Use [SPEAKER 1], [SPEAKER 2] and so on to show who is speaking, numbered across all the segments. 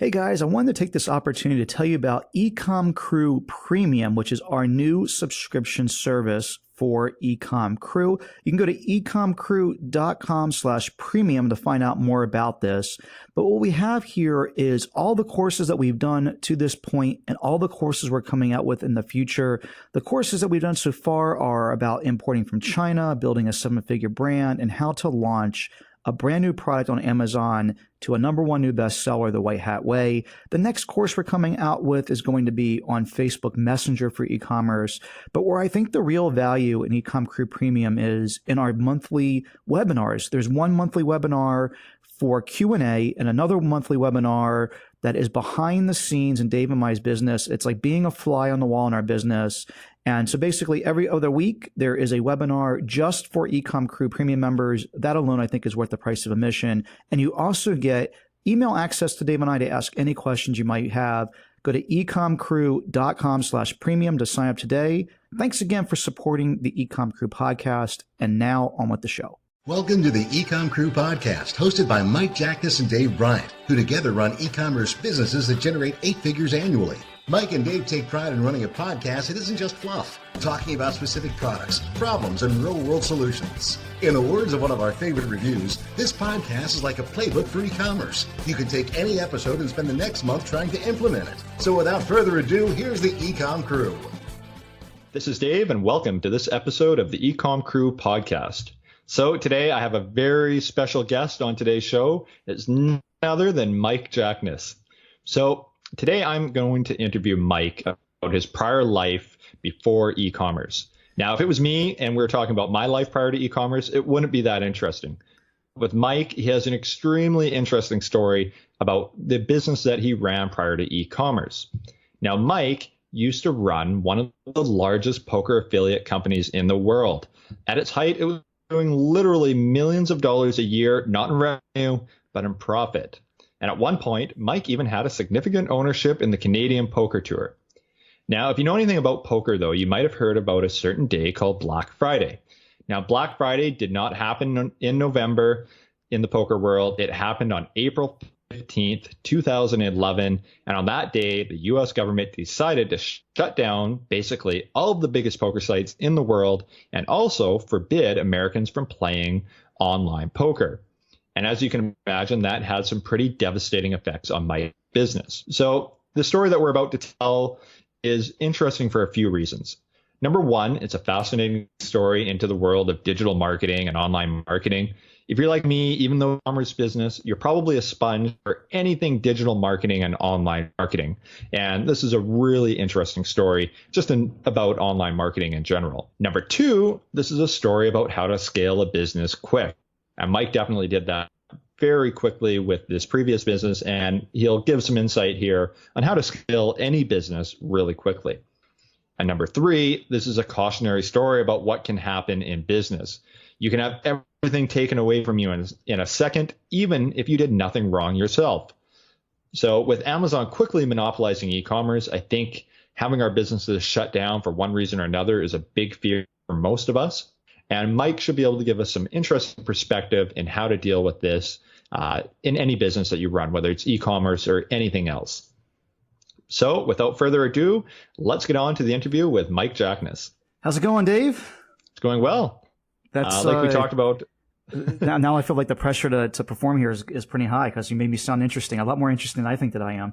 [SPEAKER 1] Hey guys, I wanted to take this opportunity to tell you about EcomCrew Premium, which is our new subscription service for EcomCrew. You can go to ecomcrew.com/premium to find out more about this. But what we have here is all the courses that we've done to this point and all the courses we're coming out with in the future. The courses that we've done so far are about importing from China, building a 7-figure brand, and how to launch a brand new product on Amazon to a #1 new bestseller, The White Hat Way. The next course we're coming out with is going to be on Facebook Messenger for e-commerce. But where I think the real value in EcomCrew Premium is in our monthly webinars. There's one monthly webinar for Q&A and another monthly webinar that is behind the scenes in Dave and My's business. It's like being a fly on the wall in our business. And so basically every other week, there is a webinar just for EcomCrew Premium members. That alone, I think, is worth the price of admission. And you also get email access to Dave and I to ask any questions you might have. Go to ecomcrew.com/premium to sign up today. Thanks again for supporting the EcomCrew podcast. And now on with the show.
[SPEAKER 2] Welcome to the EcomCrew podcast, hosted by Mike Jackness and Dave Bryant, who together run e-commerce businesses that generate 8 figures annually. Mike and Dave take pride in running a podcast that isn't just fluff, talking about specific products, problems, and real-world solutions. In the words of one of our favorite reviews, this podcast is like a playbook for e-commerce. You can take any episode and spend the next month trying to implement it. So without further ado, here's the EcomCrew.
[SPEAKER 3] This is Dave, and welcome to this episode of the EcomCrew podcast. So today I have a very special guest on today's show. It's none other than Mike Jackness. So today I'm going to interview Mike about his prior life before e-commerce. Now, if it was me and we were talking about my life prior to e-commerce, it wouldn't be that interesting. With Mike, he has an extremely interesting story about the business that he ran prior to e-commerce. Now, Mike used to run one of the largest poker affiliate companies in the world. At its height, it was doing literally millions of dollars a year, not in revenue, but in profit. And at one point, Mike even had a significant ownership in the Canadian Poker Tour. Now, if you know anything about poker, though, you might have heard about a certain day called Black Friday. Now, Black Friday did not happen in November in the poker world. It happened on April 15th, 2011. And on that day, the U.S. government decided to shut down basically all of the biggest poker sites in the world and also forbid Americans from playing online poker. And as you can imagine, that had some pretty devastating effects on my business. So the story that we're about to tell is interesting for a few reasons. Number one, it's a fascinating story into the world of digital marketing and online marketing. If you're like me, even though e-commerce business, you're probably a sponge for anything digital marketing and online marketing. And this is a really interesting story just about online marketing in general. Number two, this is a story about how to scale a business quick. And Mike definitely did that very quickly with this previous business, and he'll give some insight here on how to scale any business really quickly. And number three, this is a cautionary story about what can happen in business. You can have everything taken away from you in a second, even if you did nothing wrong yourself. So with Amazon quickly monopolizing e-commerce, I think having our businesses shut down for one reason or another is a big fear for most of us. And Mike should be able to give us some interesting perspective in how to deal with this in any business that you run, whether it's e-commerce or anything else. So without further ado, let's get on to the interview with Mike Jackness.
[SPEAKER 1] How's it going, Dave?
[SPEAKER 3] It's going well.
[SPEAKER 1] That's
[SPEAKER 3] like we talked about.
[SPEAKER 1] now I feel like the pressure to perform here is pretty high because you made me sound interesting, a lot more interesting than I think that I am.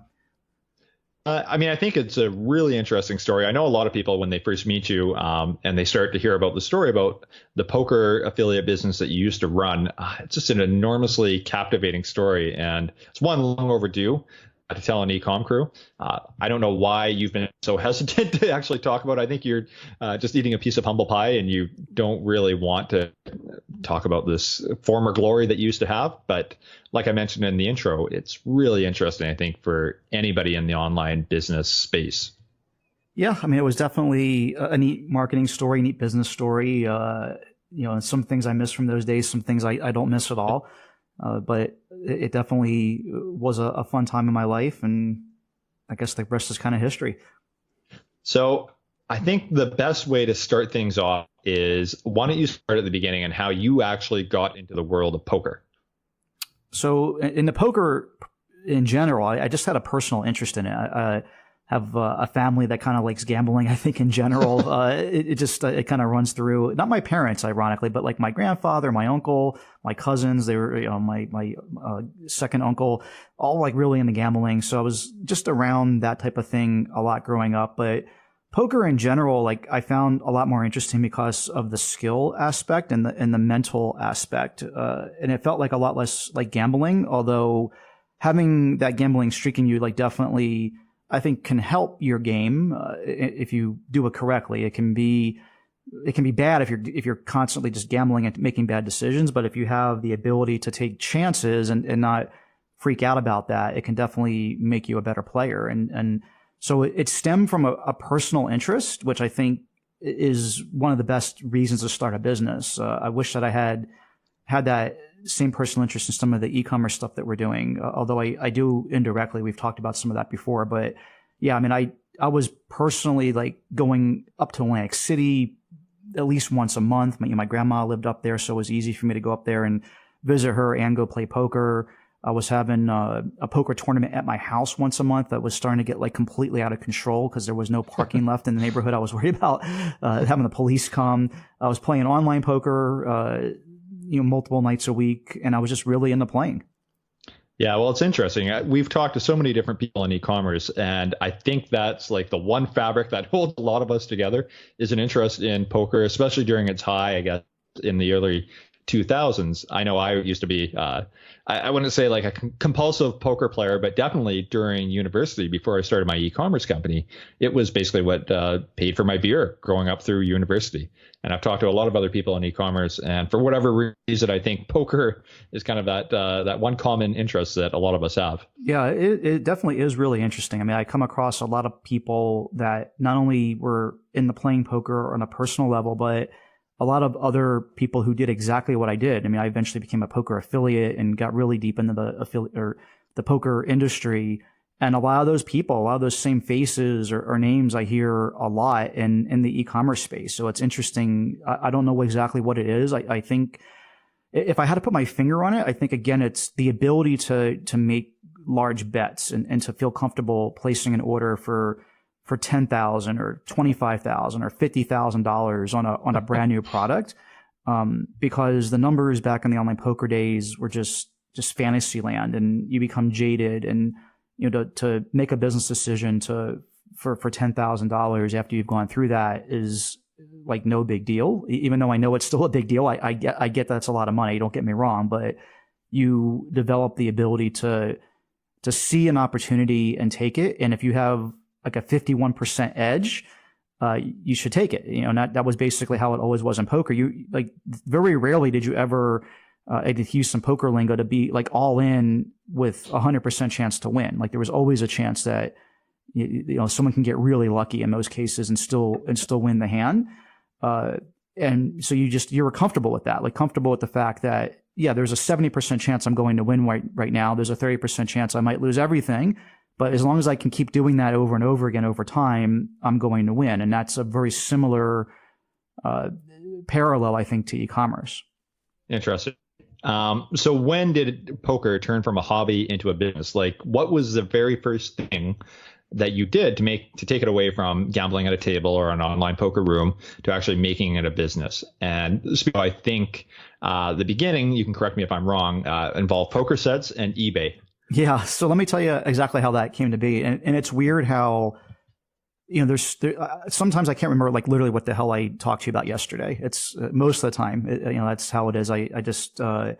[SPEAKER 3] I think it's a really interesting story. I know a lot of people, when they first meet you and they start to hear about the story about the poker affiliate business that you used to run, it's just an enormously captivating story. And it's one long overdue to tell an EcomCrew. I don't know why you've been so hesitant to actually talk about it. I think you're just eating a piece of humble pie and you don't really want to talk about this former glory that you used to have. But like I mentioned in the intro, it's really interesting, I think, for anybody in the online business space.
[SPEAKER 1] Yeah, I mean, it was definitely a neat marketing story, neat business story. And some things I miss from those days, some things I don't miss at all. But it definitely was a fun time in my life, and I guess the rest is kind of history.
[SPEAKER 3] So I think the best way to start things off is, why don't you start at the beginning and how you actually got into the world of poker?
[SPEAKER 1] So in the poker in general, I just had a personal interest in it. I have a family that kind of likes gambling. I think in general, it kind of runs through, not my parents, ironically, but like my grandfather, my uncle, my cousins, they were, my second uncle, all like really into gambling. So I was just around that type of thing a lot growing up. But poker in general, like I found a lot more interesting because of the skill aspect and the mental aspect. And it felt like a lot less like gambling, although having that gambling streak in you, like definitely, I think can help your game if you do it correctly. It can be bad if you're constantly just gambling and making bad decisions. But if you have the ability to take chances and not freak out about that, it can definitely make you a better player. And so it stemmed from a personal interest, which I think is one of the best reasons to start a business. I wish that I had that same personal interest in some of the e-commerce stuff that we're doing, although I do indirectly. We've talked about some of that before, but yeah, I mean, I was personally like going up to Atlantic City at least once a month. My grandma lived up there, so it was easy for me to go up there and visit her and go play poker. I was having a poker tournament at my house once a month that was starting to get like completely out of control because there was no parking left in the neighborhood. I was worried about having the police come. I was playing online poker, multiple nights a week, and I was just really into playing.
[SPEAKER 3] Yeah, well, it's interesting. We've talked to so many different people in e-commerce, and I think that's like the one fabric that holds a lot of us together is an interest in poker, especially during its high, I guess, in the early 2000s. I know I used to be, I wouldn't say like a compulsive poker player, but definitely during university, before I started my e-commerce company, it was basically what paid for my beer growing up through university. And I've talked to a lot of other people in e-commerce, and for whatever reason, I think poker is kind of that one common interest that a lot of us have.
[SPEAKER 1] Yeah, it definitely is really interesting. I mean, I come across a lot of people that not only were into playing poker on a personal level, but a lot of other people who did exactly what I did. I mean, I eventually became a poker affiliate and got really deep into the poker industry. And a lot of those people, a lot of those same faces or names I hear a lot in the e-commerce space. So it's interesting. I don't know exactly what it is. I think if I had to put my finger on it, I think, again, it's the ability to make large bets and to feel comfortable placing an order for $10,000 or $25,000 or $50,000 on a brand new product, because the numbers back in the online poker days were just fantasy land, and you become jaded, and to make a business decision for $10,000 after you've gone through that is like no big deal. Even though I know it's still a big deal, I get that's a lot of money. Don't get me wrong, but you develop the ability to see an opportunity and take it, and if you have like a 51% edge, you should take it. That was basically how it always was in poker. You like very rarely did you ever use some poker lingo to be like all in with 100% chance to win. Like there was always a chance that someone can get really lucky in most cases and still win the hand. And so you were comfortable with that, like comfortable with the fact that there's a 70% chance I'm going to win right now. There's a 30% chance I might lose everything. But as long as I can keep doing that over and over again over time, I'm going to win. And that's a very similar parallel, I think, to e-commerce.
[SPEAKER 3] Interesting. So when did poker turn from a hobby into a business? Like, what was the very first thing that you did to take it away from gambling at a table or an online poker room to actually making it a business? And I think the beginning, you can correct me if I'm wrong, involved poker sets and eBay.
[SPEAKER 1] Yeah. So let me tell you exactly how that came to be. And it's weird how, sometimes I can't remember like literally what the hell I talked to you about yesterday. It's most of the time, that's how it is. I just, I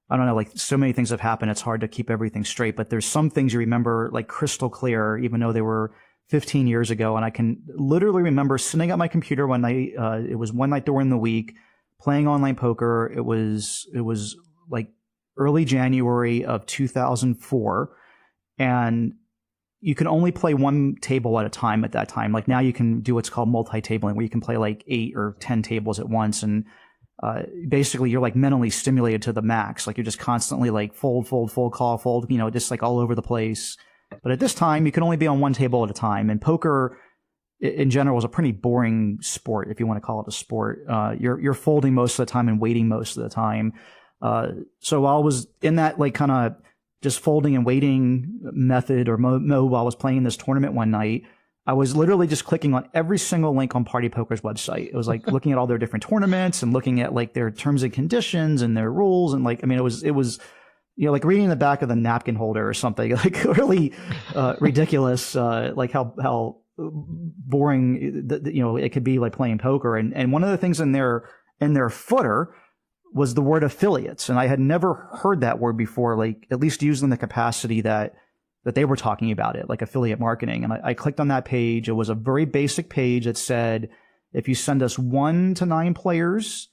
[SPEAKER 1] don't know, like so many things have happened. It's hard to keep everything straight, but there's some things you remember like crystal clear, even though they were 15 years ago. And I can literally remember sitting at my computer one night. It was one night during the week playing online poker. It was like early January of 2004, and you can only play one table at a time at that time. Like now you can do what's called multi-tabling, where you can play like 8 or 10 tables at once, and basically you're like mentally stimulated to the max. Like you're just constantly like fold, call, fold, just like all over the place. But at this time, you can only be on one table at a time. And poker in general is a pretty boring sport, if you want to call it a sport. You're folding most of the time and waiting most of the time. So while I was in that like kind of just folding and waiting method or mode while I was playing this tournament one night. I was literally just clicking on every single link on Party Poker's website. It was like looking at all their different tournaments and looking at like their terms and conditions and their rules. And like, I mean, it was, like reading the back of the napkin holder or something, like really ridiculous, like how boring, it could be like playing poker. And one of the things in their footer was the word affiliates. And I had never heard that word before, like at least used in the capacity that they were talking about it, like affiliate marketing. And I clicked on that page. It was a very basic page that said, if you send us 1 to 9 players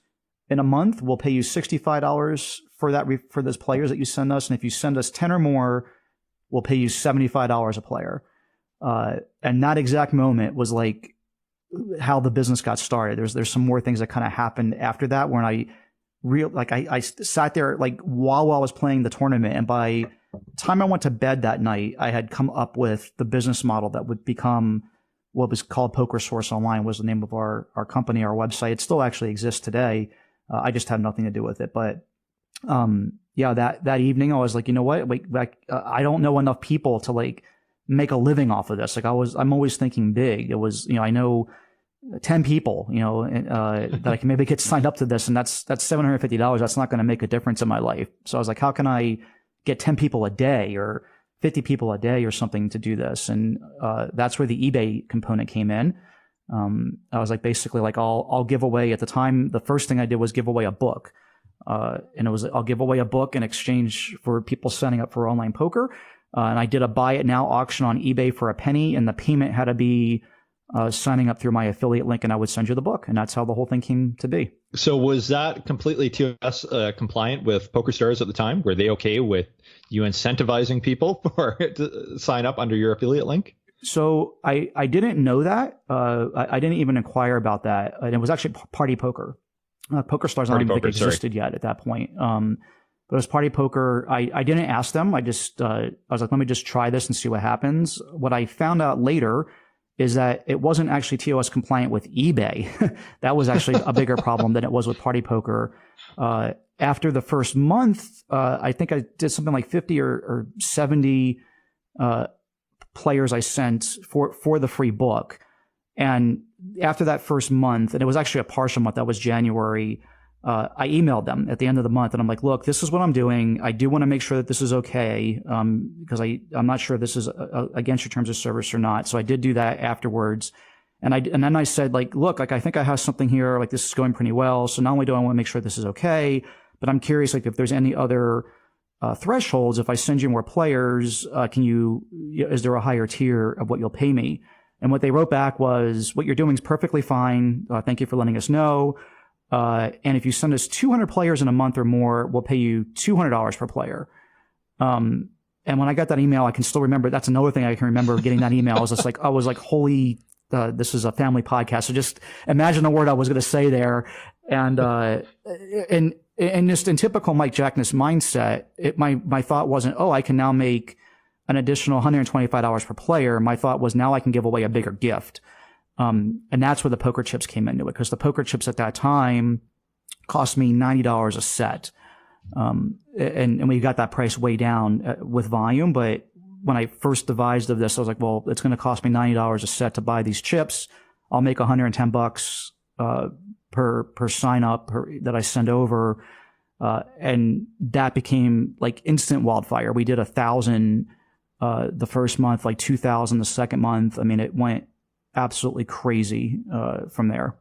[SPEAKER 1] in a month, we'll pay you $65 for those players that you send us. And if you send us 10 or more, we'll pay you $75 a player. And that exact moment was like how the business got started. There's some more things that kind of happened after that when I sat there like while I was playing the tournament, and by the time I went to bed that night, I had come up with the business model that would become what was called Poker Source Online, was the name of our company, our website. It still actually exists today. I just have nothing to do with it. But that evening I was like, you know what? Like, I don't know enough people to like make a living off of this. Like I'm always thinking big. It was, I know 10 people, that I can maybe get signed up to this, and that's $750. That's not going to make a difference in my life. So I was like, how can I get 10 people a day or 50 people a day or something to do this? And that's where the eBay component came in. I was like, basically like I'll give away, at the time, the first thing I did was give away a book. And it was, I'll give away a book in exchange for people signing up for online poker. And I did a buy it now auction on eBay for a penny, and the payment had to be signing up through my affiliate link, and I would send you the book. And that's how the whole thing came to be. So
[SPEAKER 3] was that completely TOS compliant with PokerStars at the time? Were they okay with you incentivizing people to sign up under your affiliate link?
[SPEAKER 1] So I didn't know that. I didn't even inquire about that. And it was actually Party Poker. PokerStars, I don't even think existed yet at that point. But it was Party Poker. I didn't ask them. I was like, let me just try this and see what happens. What I found out later is that it wasn't actually TOS compliant with eBay. That was actually a bigger problem than it was with Party Poker. After the first month, I think I did something like 50 or 70 players I sent for the free book. And after that first month, and it was actually a partial month, that was January, I emailed them at the end of the month, and I'm like, look, this is what I'm doing. I do want to make sure that this is okay, because I'm not sure if this is against your terms of service or not. So I did do that afterwards. And then I said, like, look, like, I think I have something here, like, this is going pretty well. So not only do I want to make sure this is okay, but I'm curious, like, if there's any other thresholds. If I send you more players, is there a higher tier of what you'll pay me? And what they wrote back was, what you're doing is perfectly fine. Thank you for letting us know. And if you send us 200 players in a month or more, we'll pay you $200 per player. And when I got that email, I can still remember. That's another thing I can remember getting that email. I was like, holy, this is a family podcast. So just imagine the word I was going to say there. And just in typical Mike Jackness mindset, my thought wasn't, I can now make an additional $125 per player. My thought was, now I can give away a bigger gift. And that's where the poker chips came into it, because the poker chips at that time cost me $90 a set. And we got that price way down with volume. But when I first devised of this, I was like, well, it's going to cost me $90 a set to buy these chips. I'll make $110 per sign up that I send over. And that became like instant wildfire. We did 1,000 the first month, like 2,000 the second month. I mean, it went absolutely crazy from there.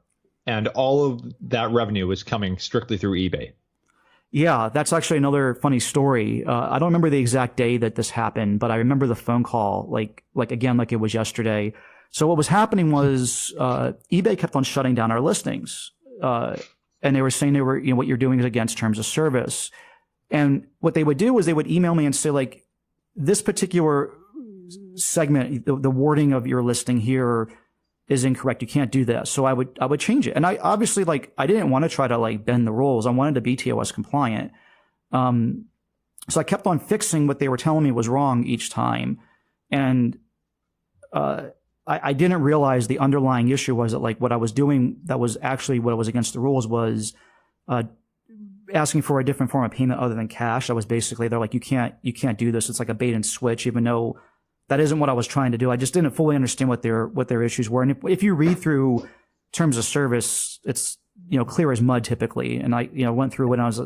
[SPEAKER 3] And all of that revenue was coming strictly through eBay.
[SPEAKER 1] Yeah, that's actually another funny story. I don't remember the exact day that this happened, but I remember the phone call, like it was yesterday. So what was happening was eBay kept on shutting down our listings, and they were saying what you're doing is against terms of service. And what they would do is they would email me and say, like, this particular segment, the wording of your listing here is incorrect. You can't do this. So I would change it. And I obviously, like, I didn't want to try to like bend the rules. I wanted to be TOS compliant. So I kept on fixing what they were telling me was wrong each time. And, I didn't realize the underlying issue was that, like, what I was doing that was actually what was against the rules was, asking for a different form of payment other than cash. I was basically, they're like, you can't do this. It's like a bait and switch, even though that isn't what I was trying to do. I just didn't fully understand what their issues were. And if you read through terms of service, it's, clear as mud typically. And I, went through when I was,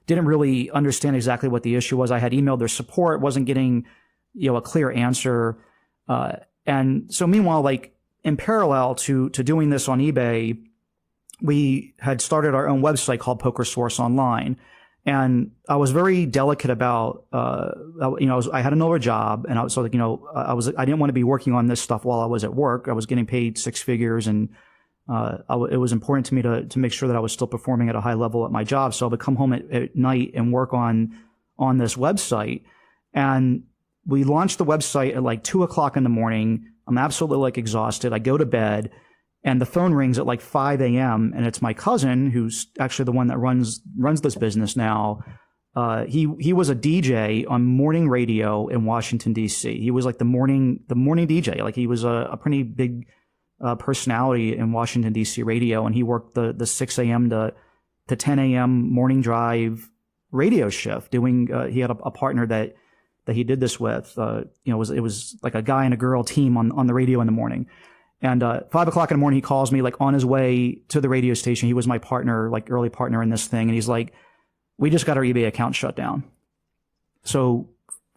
[SPEAKER 1] didn't really understand exactly what the issue was. I had emailed their support, wasn't getting, a clear answer. And so meanwhile, like in parallel to doing this on eBay, we had started our own website called Poker Source Online. And I was very delicate about, I had another job, and I was I didn't want to be working on this stuff while I was at work. I was getting paid six figures, and it was important to me to make sure that I was still performing at a high level at my job. So I would come home at night and work on this website. And we launched the website at like 2:00 in the morning. I'm absolutely like exhausted. I go to bed, and the phone rings at like 5 a.m. and it's my cousin, who's actually the one that runs this business now. He was a DJ on morning radio in Washington D.C. He was like the morning DJ. Like he was a pretty big personality in Washington D.C. radio, and he worked the 6 a.m. to 10 a.m. morning drive radio shift. He had a partner that he did this with. It was like a guy and a girl team on the radio in the morning. And 5 o'clock in the morning, he calls me like on his way to the radio station. He was my partner, like early partner in this thing. And he's like, we just got our eBay account shut down. So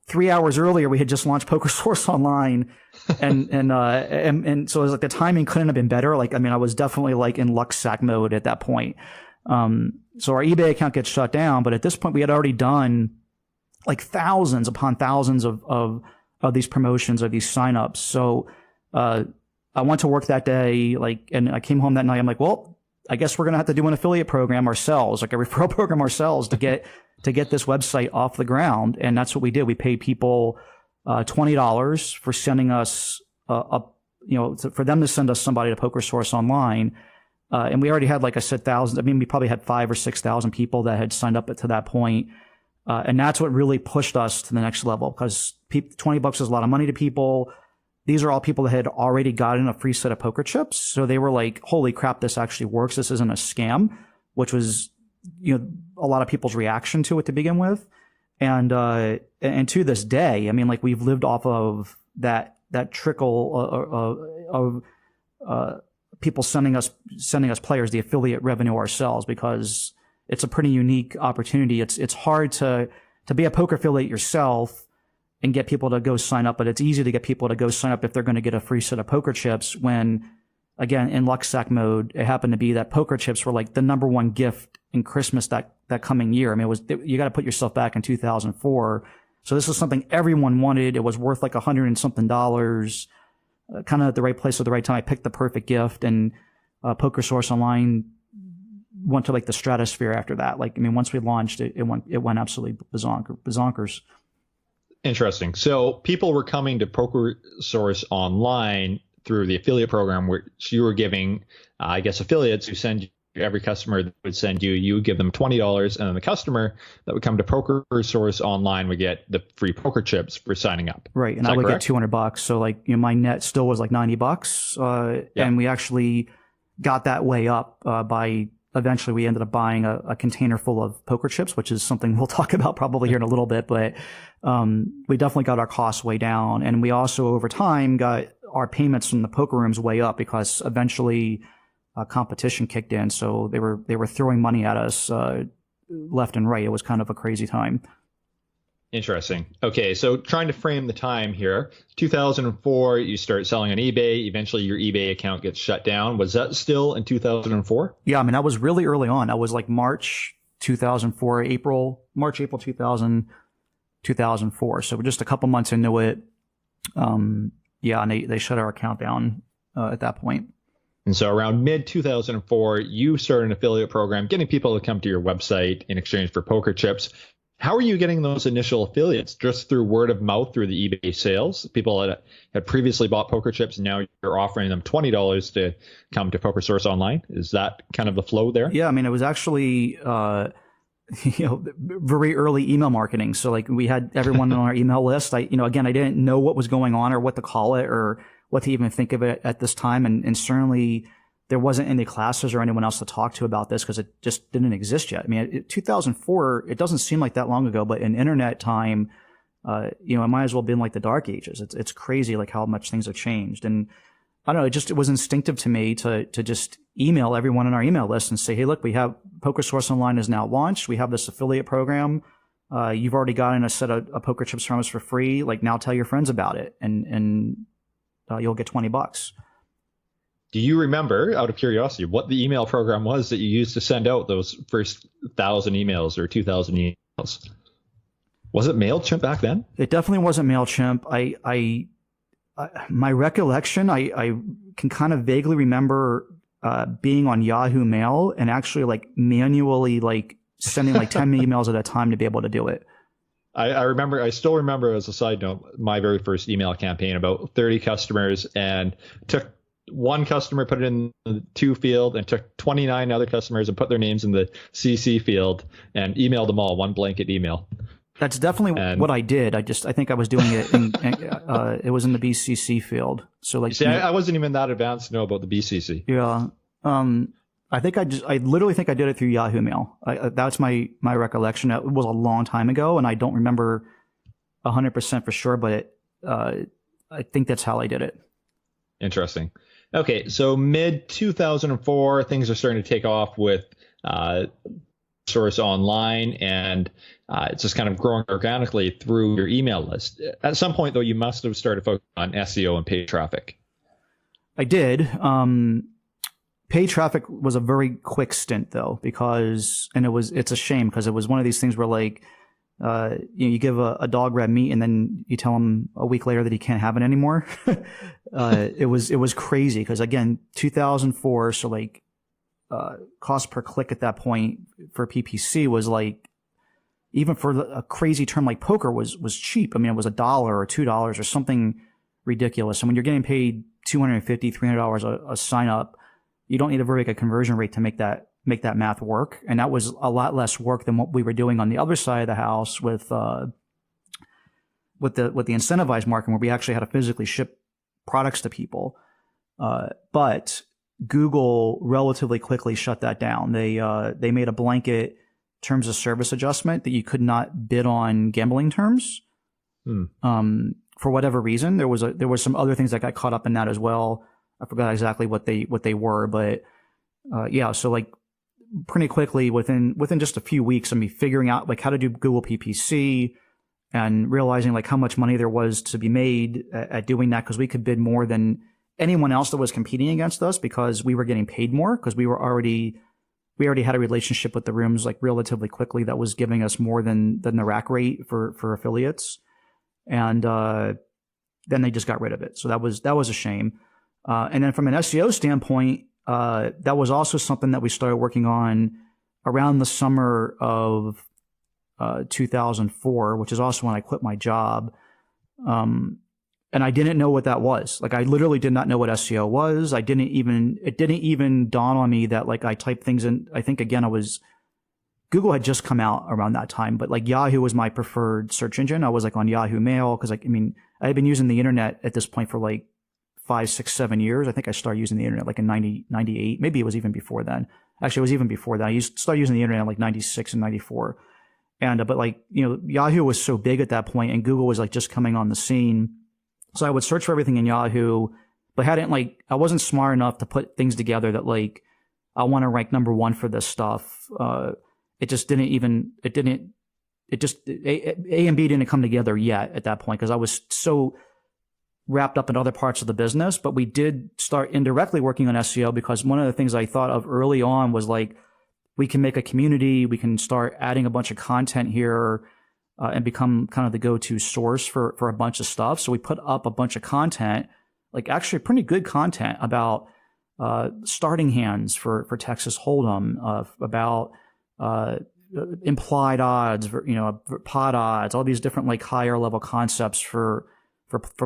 [SPEAKER 1] 3 hours earlier, we had just launched Poker Source Online. And so it was like the timing couldn't have been better. Like, I mean, I was definitely like in luck sack mode at that point. So our eBay account gets shut down. But at this point, we had already done like thousands upon thousands of these promotions, of these signups. So, I went to work that day, and I came home that night. I'm like, well, I guess we're going to have to do an affiliate program ourselves, like a referral program ourselves to get this website off the ground. And that's what we did. We paid people $20 for sending us for them to send us somebody to Poker Source Online. And we already had, like I said, thousands. I mean, we probably had 5,000 or 6,000 people that had signed up to that point. And that's what really pushed us to the next level, because $20 is a lot of money to people. These are all people that had already gotten a free set of poker chips. So they were like, holy crap, this actually works. This isn't a scam, which was, a lot of people's reaction to it to begin with. And to this day, I mean, like we've lived off of that trickle of people sending us players, the affiliate revenue ourselves, because it's a pretty unique opportunity. It's hard to be a poker affiliate yourself and get people to go sign up, but it's easy to get people to go sign up if they're going to get a free set of poker chips when, again, in luck sack mode, it happened to be that poker chips were like the number one gift in Christmas that coming year. I mean, you got to put yourself back in 2004. So this was something everyone wanted. It was worth like $100 and something, kind of at the right place at the right time. I picked the perfect gift, and Poker Source Online went to like the stratosphere after that. Like, I mean, once we launched it, it went absolutely bazonkers.
[SPEAKER 3] Interesting. So people were coming to Poker Source Online through the affiliate program, which you were giving, I guess, affiliates who send every customer that would send you would give them $20, and then the customer that would come to Poker Source Online would get the free poker chips for signing up.
[SPEAKER 1] Right, and I would get $200. So like, my net still was like $90, and we actually got that way up by. Eventually, we ended up buying a container full of poker chips, which is something we'll talk about probably here in a little bit. But we definitely got our costs way down. And we also, over time, got our payments from the poker rooms way up, because eventually competition kicked in. So they were throwing money at us left and right. It was kind of a crazy time.
[SPEAKER 3] Interesting. Okay, so trying to frame the time here. 2004, you start selling on eBay. Eventually, your eBay account gets shut down. Was that still in 2004?
[SPEAKER 1] Yeah, I mean, that was really early on. That was like March 2004, March, April 2004. So we're just a couple months into it. And they shut our account down at that point.
[SPEAKER 3] And so around mid-2004, you started an affiliate program, getting people to come to your website in exchange for poker chips. How are you getting those initial affiliates? Just through word of mouth, through the eBay sales? People that had previously bought poker chips, and now you're offering them $20 to come to Poker Source Online. Is that kind of the flow there?
[SPEAKER 1] Yeah, I mean, it was actually very early email marketing. So like, we had everyone on our email list. I didn't know what was going on or what to call it or what to even think of it at this time. And certainly there wasn't any classes or anyone else to talk to about this because it just didn't exist yet. I mean, 2004, it doesn't seem like that long ago, but in internet time, it might as well have been like the dark ages. It's crazy like how much things have changed. And I don't know, it was instinctive to me to just email everyone on our email list and say, hey, look, we have PokerSource Online is now launched. We have this affiliate program. You've already gotten a set of poker chips from us for free. Like, now tell your friends about it, and you'll get $20.
[SPEAKER 3] Do you remember, out of curiosity, what the email program was that you used to send out those first 1,000 emails or 2,000 emails? Was it MailChimp back then?
[SPEAKER 1] It definitely wasn't MailChimp. My recollection, I can kind of vaguely remember being on Yahoo Mail and actually like manually like sending like 10 emails at a time to be able to do it.
[SPEAKER 3] I still remember, as a side note, my very first email campaign, about 30 customers, and took one customer, put it in the to field, and took 29 other customers and put their names in the CC field and emailed them all, one blanket email.
[SPEAKER 1] That's definitely what I did. I think I was doing it it was in the BCC field. So like,
[SPEAKER 3] see, I wasn't even that advanced to know about the BCC.
[SPEAKER 1] Yeah. I literally think I did it through Yahoo Mail. That's my recollection. It was a long time ago, and I don't remember 100% for sure, but I think that's how I did it.
[SPEAKER 3] Interesting. Okay, so mid 2004, things are starting to take off with Source Online, and it's just kind of growing organically through your email list. At some point, though, you must have started focusing on SEO and paid traffic. I
[SPEAKER 1] did. Paid traffic was a very quick stint, though, it's a shame because it was one of these things where, like, you give a dog red meat and then you tell him a week later that he can't have it anymore. It was crazy because, again, 2004, so like cost per click at that point for PPC was like, even for a crazy term like poker was cheap. I mean, it was $1 or $2 or something ridiculous. And when you're getting paid $250, $300 a sign up, you don't need a very good conversion rate to make that math work. And that was a lot less work than what we were doing on the other side of the house with the incentivized marketing, where we actually had to physically ship products to people. But Google relatively quickly shut that down. They made a blanket terms of service adjustment that you could not bid on gambling terms. For whatever reason, there was some other things that got caught up in that as well. I forgot exactly what they were, but yeah. So like pretty quickly within just a few weeks, I mean, figuring out like how to do Google PPC and realizing like how much money there was to be made at doing that, because we could bid more than anyone else that was competing against us because we were getting paid more because we already had a relationship with the rooms like relatively quickly that was giving us more than the rack rate for affiliates. And then they just got rid of it. So that was a shame. And then from an SEO standpoint, that was also something that we started working on around the summer of 2004, which is also when I quit my job. And I didn't know what that was. Like, I literally did not know what SEO was. It didn't even dawn on me that like I typed things in. I think again, Google had just come out around that time, but like Yahoo was my preferred search engine. I was like on Yahoo Mail because I had been using the internet at this point for like 5, 6, 7 years. I think I started using the internet like in 98. Maybe it was even before then. Actually, it was even before that. I started using the internet in like 96 and 94. And, but like, Yahoo was so big at that point and Google was like just coming on the scene. So I would search for everything in Yahoo, but I wasn't smart enough to put things together that like, I want to rank number one for this stuff. A and B didn't come together yet at that point because I was so wrapped up in other parts of the business. But we did start indirectly working on SEO because one of the things I thought of early on was like, we can make a community, we can start adding a bunch of content here and become kind of the go-to source for a bunch of stuff. So we put up a bunch of content, like actually pretty good content about starting hands for Texas Hold'em, about implied odds, pot odds, all these different like higher level concepts for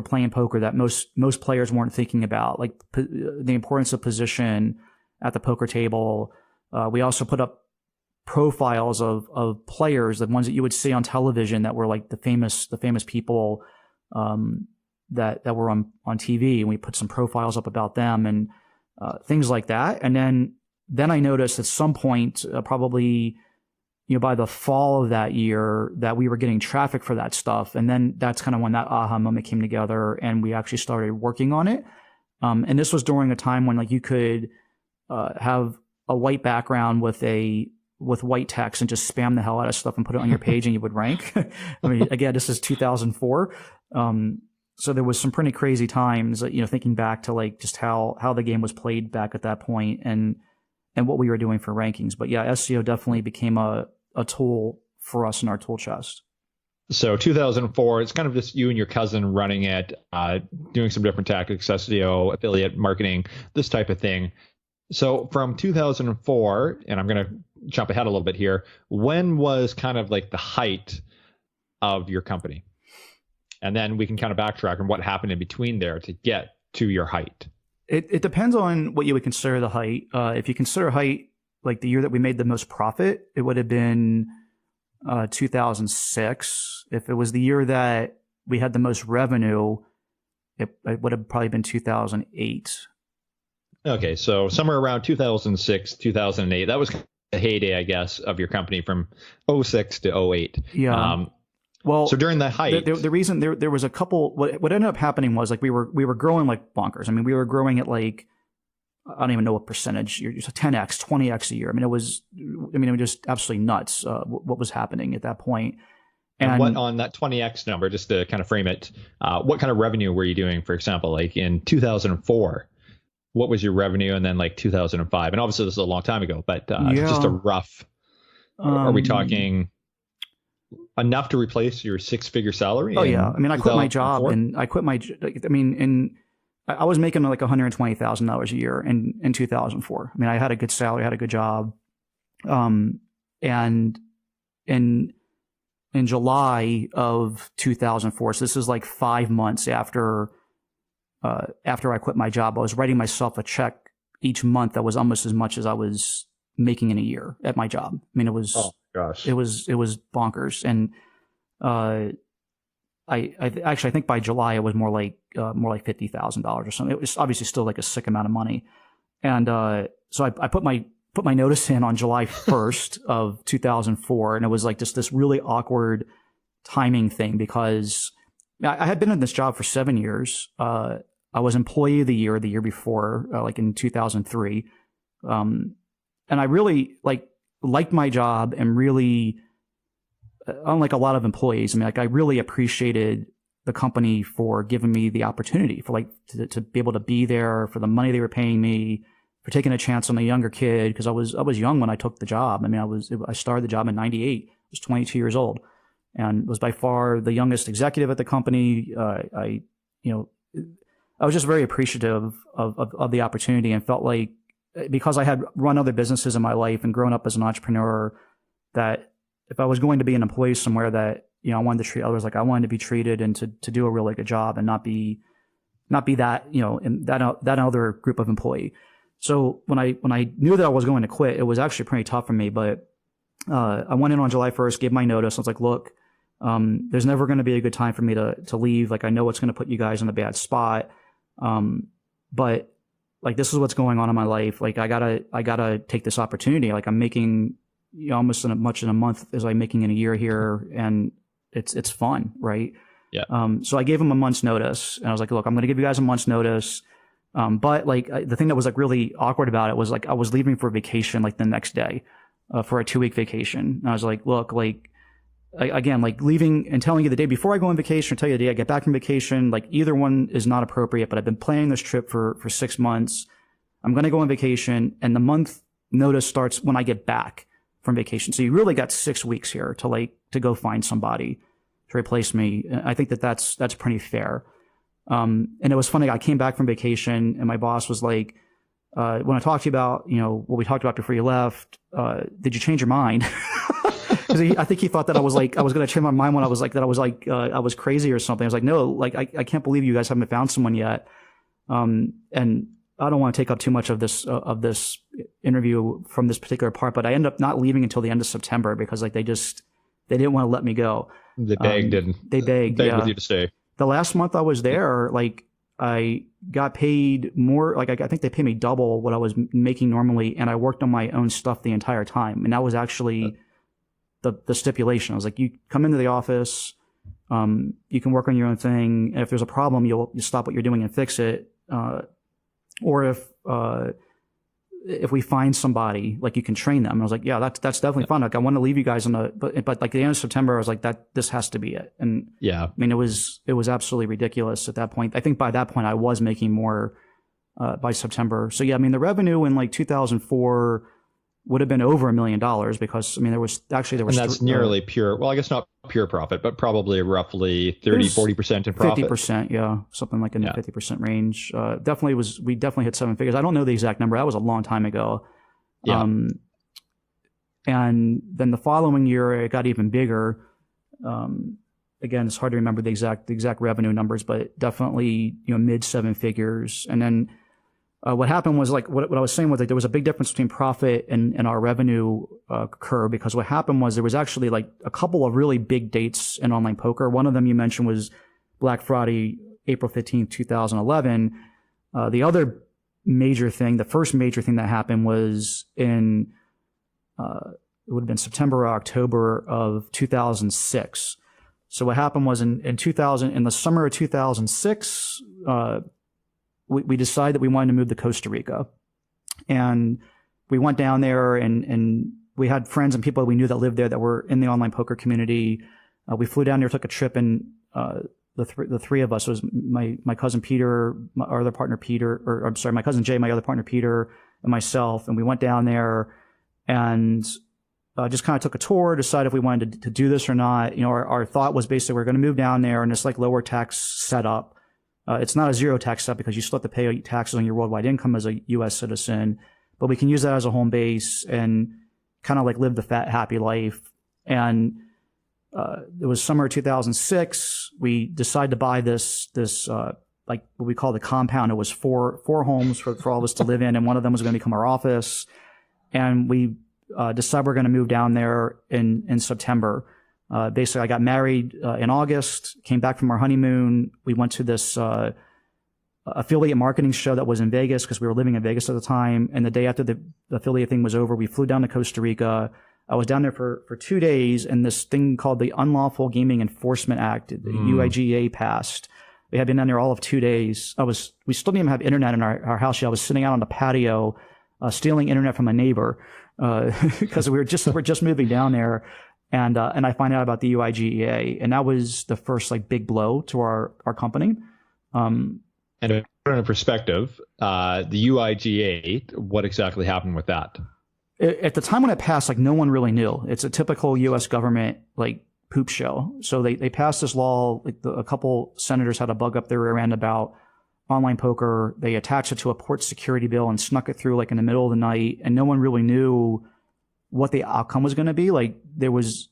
[SPEAKER 1] playing poker that most players weren't thinking about, like the importance of position at the poker table. We also put up profiles of players, the ones that you would see on television that were like the famous people that were on TV, and we put some profiles up about them. And things like that. And then I noticed at some point, probably, by the fall of that year, that we were getting traffic for that stuff. And then that's kind of when that aha moment came together and we actually started working on it. And this was during a time when like you could have a white background with white text and just spam the hell out of stuff and put it on your page and you would rank. I mean, again, this is 2004. So there was some pretty crazy times, thinking back to like just how the game was played back at that point and what we were doing for rankings. But yeah, SEO definitely became a tool for us in our tool chest.
[SPEAKER 3] So 2004, it's kind of just you and your cousin running it, doing some different tactics, SEO, affiliate marketing, this type of thing. So from 2004, and I'm going to jump ahead a little bit here, when was kind of like the height of your company? And then we can kind of backtrack on what happened in between there to get to your height.
[SPEAKER 1] It depends on what you would consider the height. If you consider height like the year that we made the most profit, it would have been 2006. If it was the year that we had the most revenue, it would have probably been 2008. Okay,
[SPEAKER 3] so somewhere around 2006, 2008. That was the heyday, I guess, of your company from 06 to 08.
[SPEAKER 1] Yeah.
[SPEAKER 3] Well, so during that height,
[SPEAKER 1] the reason there was a couple. What ended up happening was like we were growing like bonkers. I mean, we were growing at like, I don't even know what percentage. You're just 10x, 20x a year. I mean, it was just absolutely nuts. What was happening at that point?
[SPEAKER 3] And what on that 20x number, just to kind of frame it, what kind of revenue were you doing? For example, like in 2004, what was your revenue? And then like 2005, and obviously this is a long time ago, but just a rough. Are we talking enough to replace your six-figure salary?
[SPEAKER 1] Oh yeah, I mean, I quit my job, and I was making like $120,000 a year in 2004. I mean, I had a good salary, I had a good job, and in July of 2004, so this is like 5 months after I quit my job, I was writing myself a check each month that was almost as much as I was making in a year at my job. I mean, it was. Oh. Gosh. It was bonkers, and I think by July it was more like $50,000 or something. It was obviously still like a sick amount of money, and so I put my notice in on July 1st of 2004, and it was like just this really awkward timing thing because I had been in this job for 7 years. I was employee of the year before, like in 2003, and I really liked my job and really, unlike a lot of employees, I mean, like I really appreciated the company for giving me the opportunity for like to be able to be there, for the money they were paying me, for taking a chance on a younger kid, because I was young when I took the job. I mean, I started the job in '98. I was 22 years old, and was by far the youngest executive at the company. I was just very appreciative of the opportunity, and felt like, because I had run other businesses in my life and grown up as an entrepreneur, that if I was going to be an employee somewhere, that I wanted to treat others like I wanted to be treated, and to do a really good job, and not be that in that other group of employee. So when I knew that I was going to quit, it was actually pretty tough for me. But I went in on July 1st, gave my notice. I was like, look, there's never going to be a good time for me to leave. Like, I know it's going to put you guys in a bad spot, but like, this is what's going on in my life. Like, I gotta take this opportunity. Like, I'm making almost as much in a month as I'm making in a year here, and it's fun, right?
[SPEAKER 3] Yeah.
[SPEAKER 1] So I gave him a month's notice, and I was like, look, I'm going to give you guys a month's notice. But like, the thing that was like really awkward about it was like, I was leaving for vacation like the next day, for a 2-week vacation. And I was like, look, like, again, like leaving and telling you the day before I go on vacation, or tell you the day I get back from vacation, like either one is not appropriate, but I've been planning this trip for 6 months. I'm going to go on vacation, and the month notice starts when I get back from vacation. So you really got 6 weeks here to go find somebody to replace me. I think that's pretty fair. And it was funny. I came back from vacation, and my boss was like, when I talked to you about, what we talked about before you left, did you change your mind? Because I think he thought that I was going to change my mind when I was crazy or something. I was like, no, like, I can't believe you guys haven't found someone yet. And I don't want to take up too much of this interview from this particular part, but I ended up not leaving until the end of September, because like, they didn't want to let me go.
[SPEAKER 3] They begged
[SPEAKER 1] with
[SPEAKER 3] you to stay.
[SPEAKER 1] The last month I was there, like, I got paid more. Like I think they paid me double what I was making normally, and I worked on my own stuff the entire time. And that was actually the stipulation. I was like, you come into the office, you can work on your own thing. And if there's a problem, you stop what you're doing and fix it. Or if we find somebody, like, you can train them. And I was like, yeah, that's definitely fun. Like, I want to leave you guys but like at the end of September, I was like, this has to be it. And
[SPEAKER 3] yeah,
[SPEAKER 1] I mean, it was absolutely ridiculous at that point. I think by that point I was making more, by September. So yeah, I mean, the revenue in like 2004 would have been over $1 million, because I mean, there was. And
[SPEAKER 3] that's nearly pure. Well, I guess not pure profit, but probably roughly 30-40% in profit.
[SPEAKER 1] 50%, yeah, something like in the 50% range. We definitely hit 7 figures. I don't know the exact number. That was a long time ago.
[SPEAKER 3] Yeah.
[SPEAKER 1] And then the following year it got even bigger. Again, it's hard to remember the exact revenue numbers, but definitely, mid 7 figures. And then what happened was, like, what I was saying was, like, there was a big difference between profit and our revenue curve, because what happened was there was actually like a couple of really big dates in online poker. One of them you mentioned was Black Friday, April 15th, 2011. The other major thing, the first major thing that happened was in, it would have been September or October of 2006. So what happened was in the summer of 2006, we decided that we wanted to move to Costa Rica, and we went down there, and we had friends and people that we knew that lived there that were in the online poker community. We flew down there, took a trip, and the three of us, it was my cousin Peter, our other partner Peter, or I'm sorry, my cousin Jay, my other partner Peter, and myself, and we went down there and just kind of took a tour, decided if we wanted to do this or not. Our thought was basically we're going to move down there in this like lower tax setup. It's not a zero tax setup because you still have to pay taxes on your worldwide income as a U.S. citizen, but we can use that as a home base and kind of like live the fat, happy life. And it was summer 2006. We decided to buy this like what we call the compound. It was four homes for all of us to live in, and one of them was going to become our office. And we decided we're going to move down there in September. Basically, I got married in August, came back from our honeymoon. We went to this affiliate marketing show that was in Vegas, because we were living in Vegas at the time. And the day after the affiliate thing was over, we flew down to Costa Rica. I was down there for 2 days, and this thing called the Unlawful Gaming Enforcement Act, the UIGA, passed. We had been down there all of 2 days. We still didn't even have internet in our house yet. I was sitting out on the patio, stealing internet from a neighbor, because we're just moving down there. And I find out about the UIGA, and that was the first like big blow to our company.
[SPEAKER 3] And to put it in perspective, the UIGA, what exactly happened with that?
[SPEAKER 1] At the time when it passed, like, no one really knew. It's a typical U.S. government like poop show. So they passed this law. Like a couple senators had a bug up their rear end about online poker. They attached it to a port security bill and snuck it through like in the middle of the night, and no one really knew what the outcome was going to be. Like, there was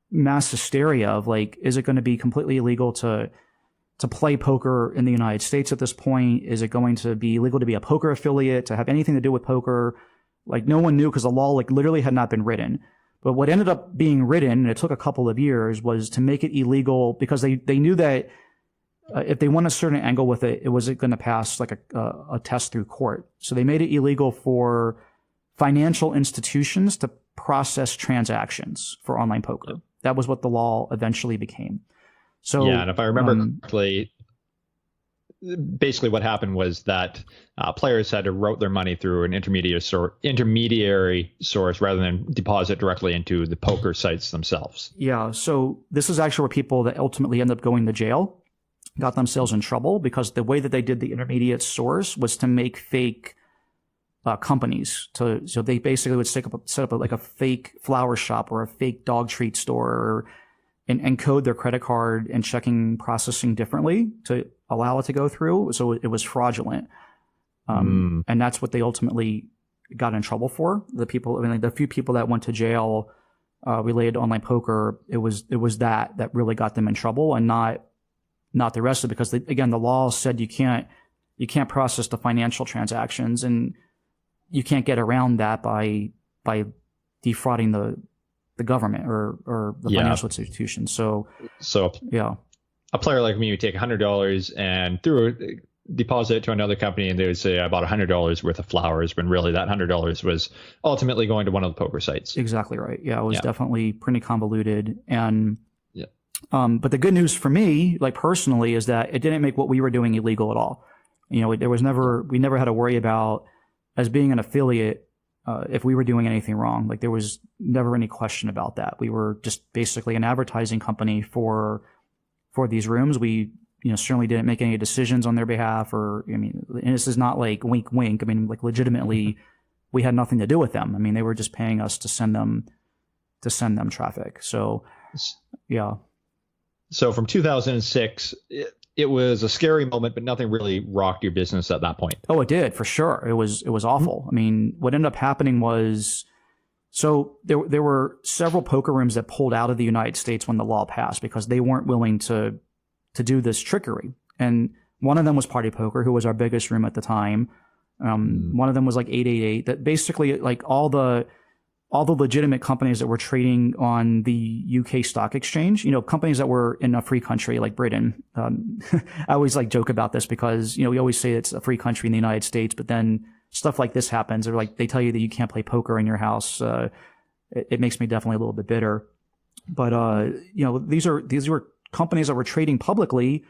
[SPEAKER 1] mass hysteria of like, is it going to be completely illegal to play poker in the United States at this point? Is it going to be illegal to be a poker affiliate, to have anything to do with poker? Like, no one knew, because the law like literally had not been written. But what ended up being written, and it took a couple of years, was to make it illegal, because they knew that if they went a certain angle with it, it wasn't going to pass like a test through court. So they made it illegal for financial institutions to process transactions for online poker. That was what the law eventually became. So
[SPEAKER 3] yeah, and if I remember correctly, basically what happened was that players had to route their money through an intermediary source rather than deposit directly into the poker sites themselves.
[SPEAKER 1] Yeah, so this is actually where people that ultimately end up going to jail got themselves in trouble, because the way that they did the intermediate source was to make fake companies. So they basically would set up like a fake flower shop or a fake dog treat store, and code their credit card and checking processing differently to allow it to go through. So it was fraudulent. And that's what they ultimately got in trouble for. The few people that went to jail related to online poker, it was that really got them in trouble, and not the rest of it, because again, the law said you can't process the financial transactions, and you can't get around that by defrauding the government or the financial institution. So yeah,
[SPEAKER 3] a player like me would take $100 and through deposit it to another company and they would say I bought $100 worth of flowers when really that $100 was ultimately going to one of the poker sites.
[SPEAKER 1] Exactly right. Yeah, it was definitely pretty convoluted. And
[SPEAKER 3] yeah.
[SPEAKER 1] But the good news for me, like personally, is that it didn't make what we were doing illegal at all. You know, we never had to worry about, as being an affiliate, if we were doing anything wrong. Like there was never any question about that. We were just basically an advertising company for these rooms. We, you know, certainly didn't make any decisions on their behalf, or, I mean, and this is not like wink, wink. I mean, like legitimately, we had nothing to do with them. I mean, they were just paying us to send them traffic. So, yeah.
[SPEAKER 3] So from 2006, it was a scary moment, but nothing really rocked your business at that point. Oh,
[SPEAKER 1] it did, for sure. It was awful. I mean, what ended up happening was, so there were several poker rooms that pulled out of the United States when the law passed because they weren't willing to do this trickery. And one of them was Party Poker, who was our biggest room at the time. One of them was like 888. That basically, like all the legitimate companies that were trading on the UK stock exchange, you know, companies that were in a free country like Britain. I always like joke about this because, you know, we always say it's a free country in the United States, but then stuff like this happens, or like they tell you that you can't play poker in your house. It makes me definitely a little bit bitter. But you know, these were companies that were trading publicly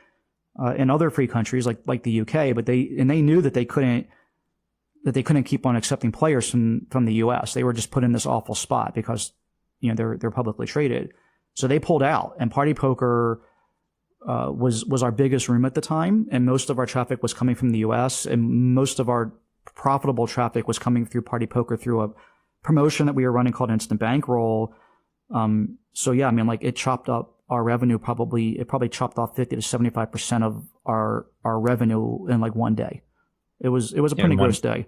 [SPEAKER 1] in other free countries like the UK, but they knew that they couldn't keep on accepting players from the US. They were just put in this awful spot because, you know, they're publicly traded. So they pulled out, and Party Poker was our biggest room at the time, and most of our traffic was coming from the US, and most of our profitable traffic was coming through Party Poker through a promotion that we were running called Instant Bankroll. So yeah, I mean, like it chopped up our revenue. It probably chopped off 50 to 75% of our revenue in like one day. It was a pretty gross day.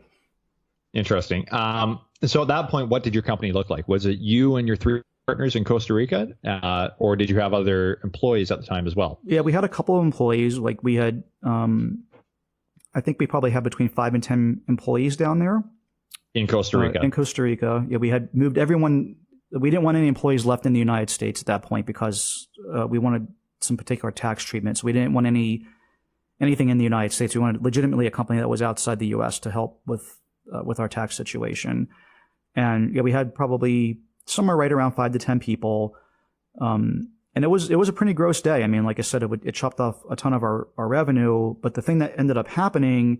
[SPEAKER 3] Interesting. So at that point, what did your company look like? Was it you and your three partners in Costa Rica, or did you have other employees at the time as well?
[SPEAKER 1] Yeah, we had a couple of employees. Like we had, I think we probably had between 5 and 10 employees down there.
[SPEAKER 3] In Costa Rica?
[SPEAKER 1] In Costa Rica. Yeah, we had moved everyone. We didn't want any employees left in the United States at that point because we wanted some particular tax treatment. So we didn't want anything in the United States. We wanted legitimately a company that was outside the U.S. to help with our tax situation. And yeah, we had probably somewhere right around 5 to 10 people. And it was a pretty gross day. I mean, like I said, it chopped off a ton of our revenue. But the thing that ended up happening,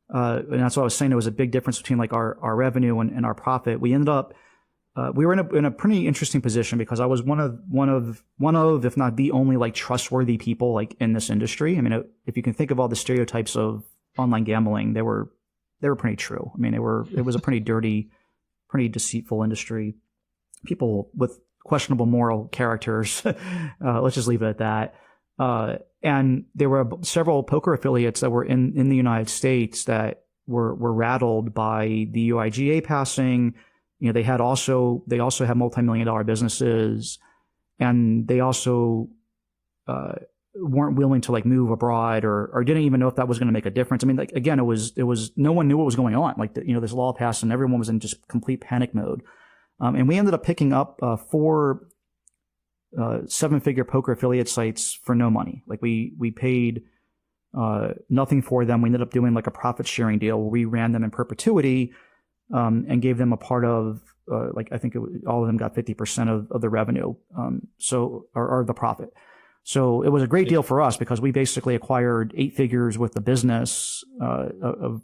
[SPEAKER 1] and that's what I was saying, there was a big difference between like our revenue and our profit. We ended up, we were in a pretty interesting position because I was one of, if not the only like trustworthy people like in this industry. I mean, if you can think of all the stereotypes of online gambling, they were pretty true. I mean, it was a pretty dirty, pretty deceitful industry. People with questionable moral characters. Let's just leave it at that. And there were several poker affiliates that were in the United States that were rattled by the UIGA passing. You know, they also had multi-million-dollar businesses, and they also weren't willing to like move abroad or didn't even know if that was going to make a difference. I mean, like again, it was no one knew what was going on. Like this law passed and everyone was in just complete panic mode. And we ended up picking up 4 7-figure poker affiliate sites for no money. Like we paid nothing for them. We ended up doing like a profit sharing deal where we ran them in perpetuity and gave them a part of like I think all of them got 50% of the revenue, or the profit. So it was a great deal for us because we basically acquired 8 figures worth of business of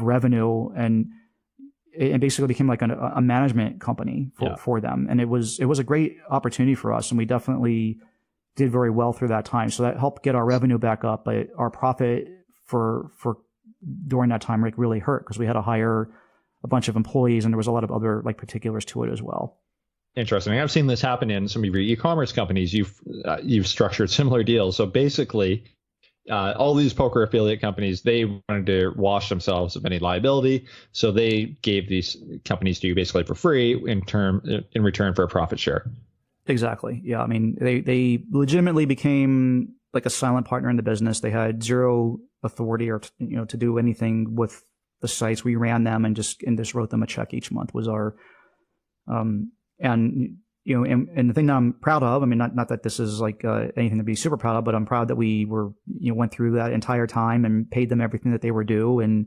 [SPEAKER 1] revenue, and it basically became like a management company for them. And it was a great opportunity for us, and we definitely did very well through that time. So that helped get our revenue back up, but our profit for during that time like really hurt because we had to hire a bunch of employees, and there was a lot of other like particulars to it as well.
[SPEAKER 3] Interesting. I've seen this happen in some of your e-commerce companies. You've structured similar deals. So basically, all these poker affiliate companies, they wanted to wash themselves of any liability, so they gave these companies to you basically for free in return for a profit share.
[SPEAKER 1] Exactly. Yeah. I mean, they legitimately became like a silent partner in the business. They had zero authority or to do anything with the sites. We ran them and just wrote them a check each month was our. And and the thing that I'm proud of, I mean, not that this is like anything to be super proud of, but I'm proud that we were, went through that entire time and paid them everything that they were due, and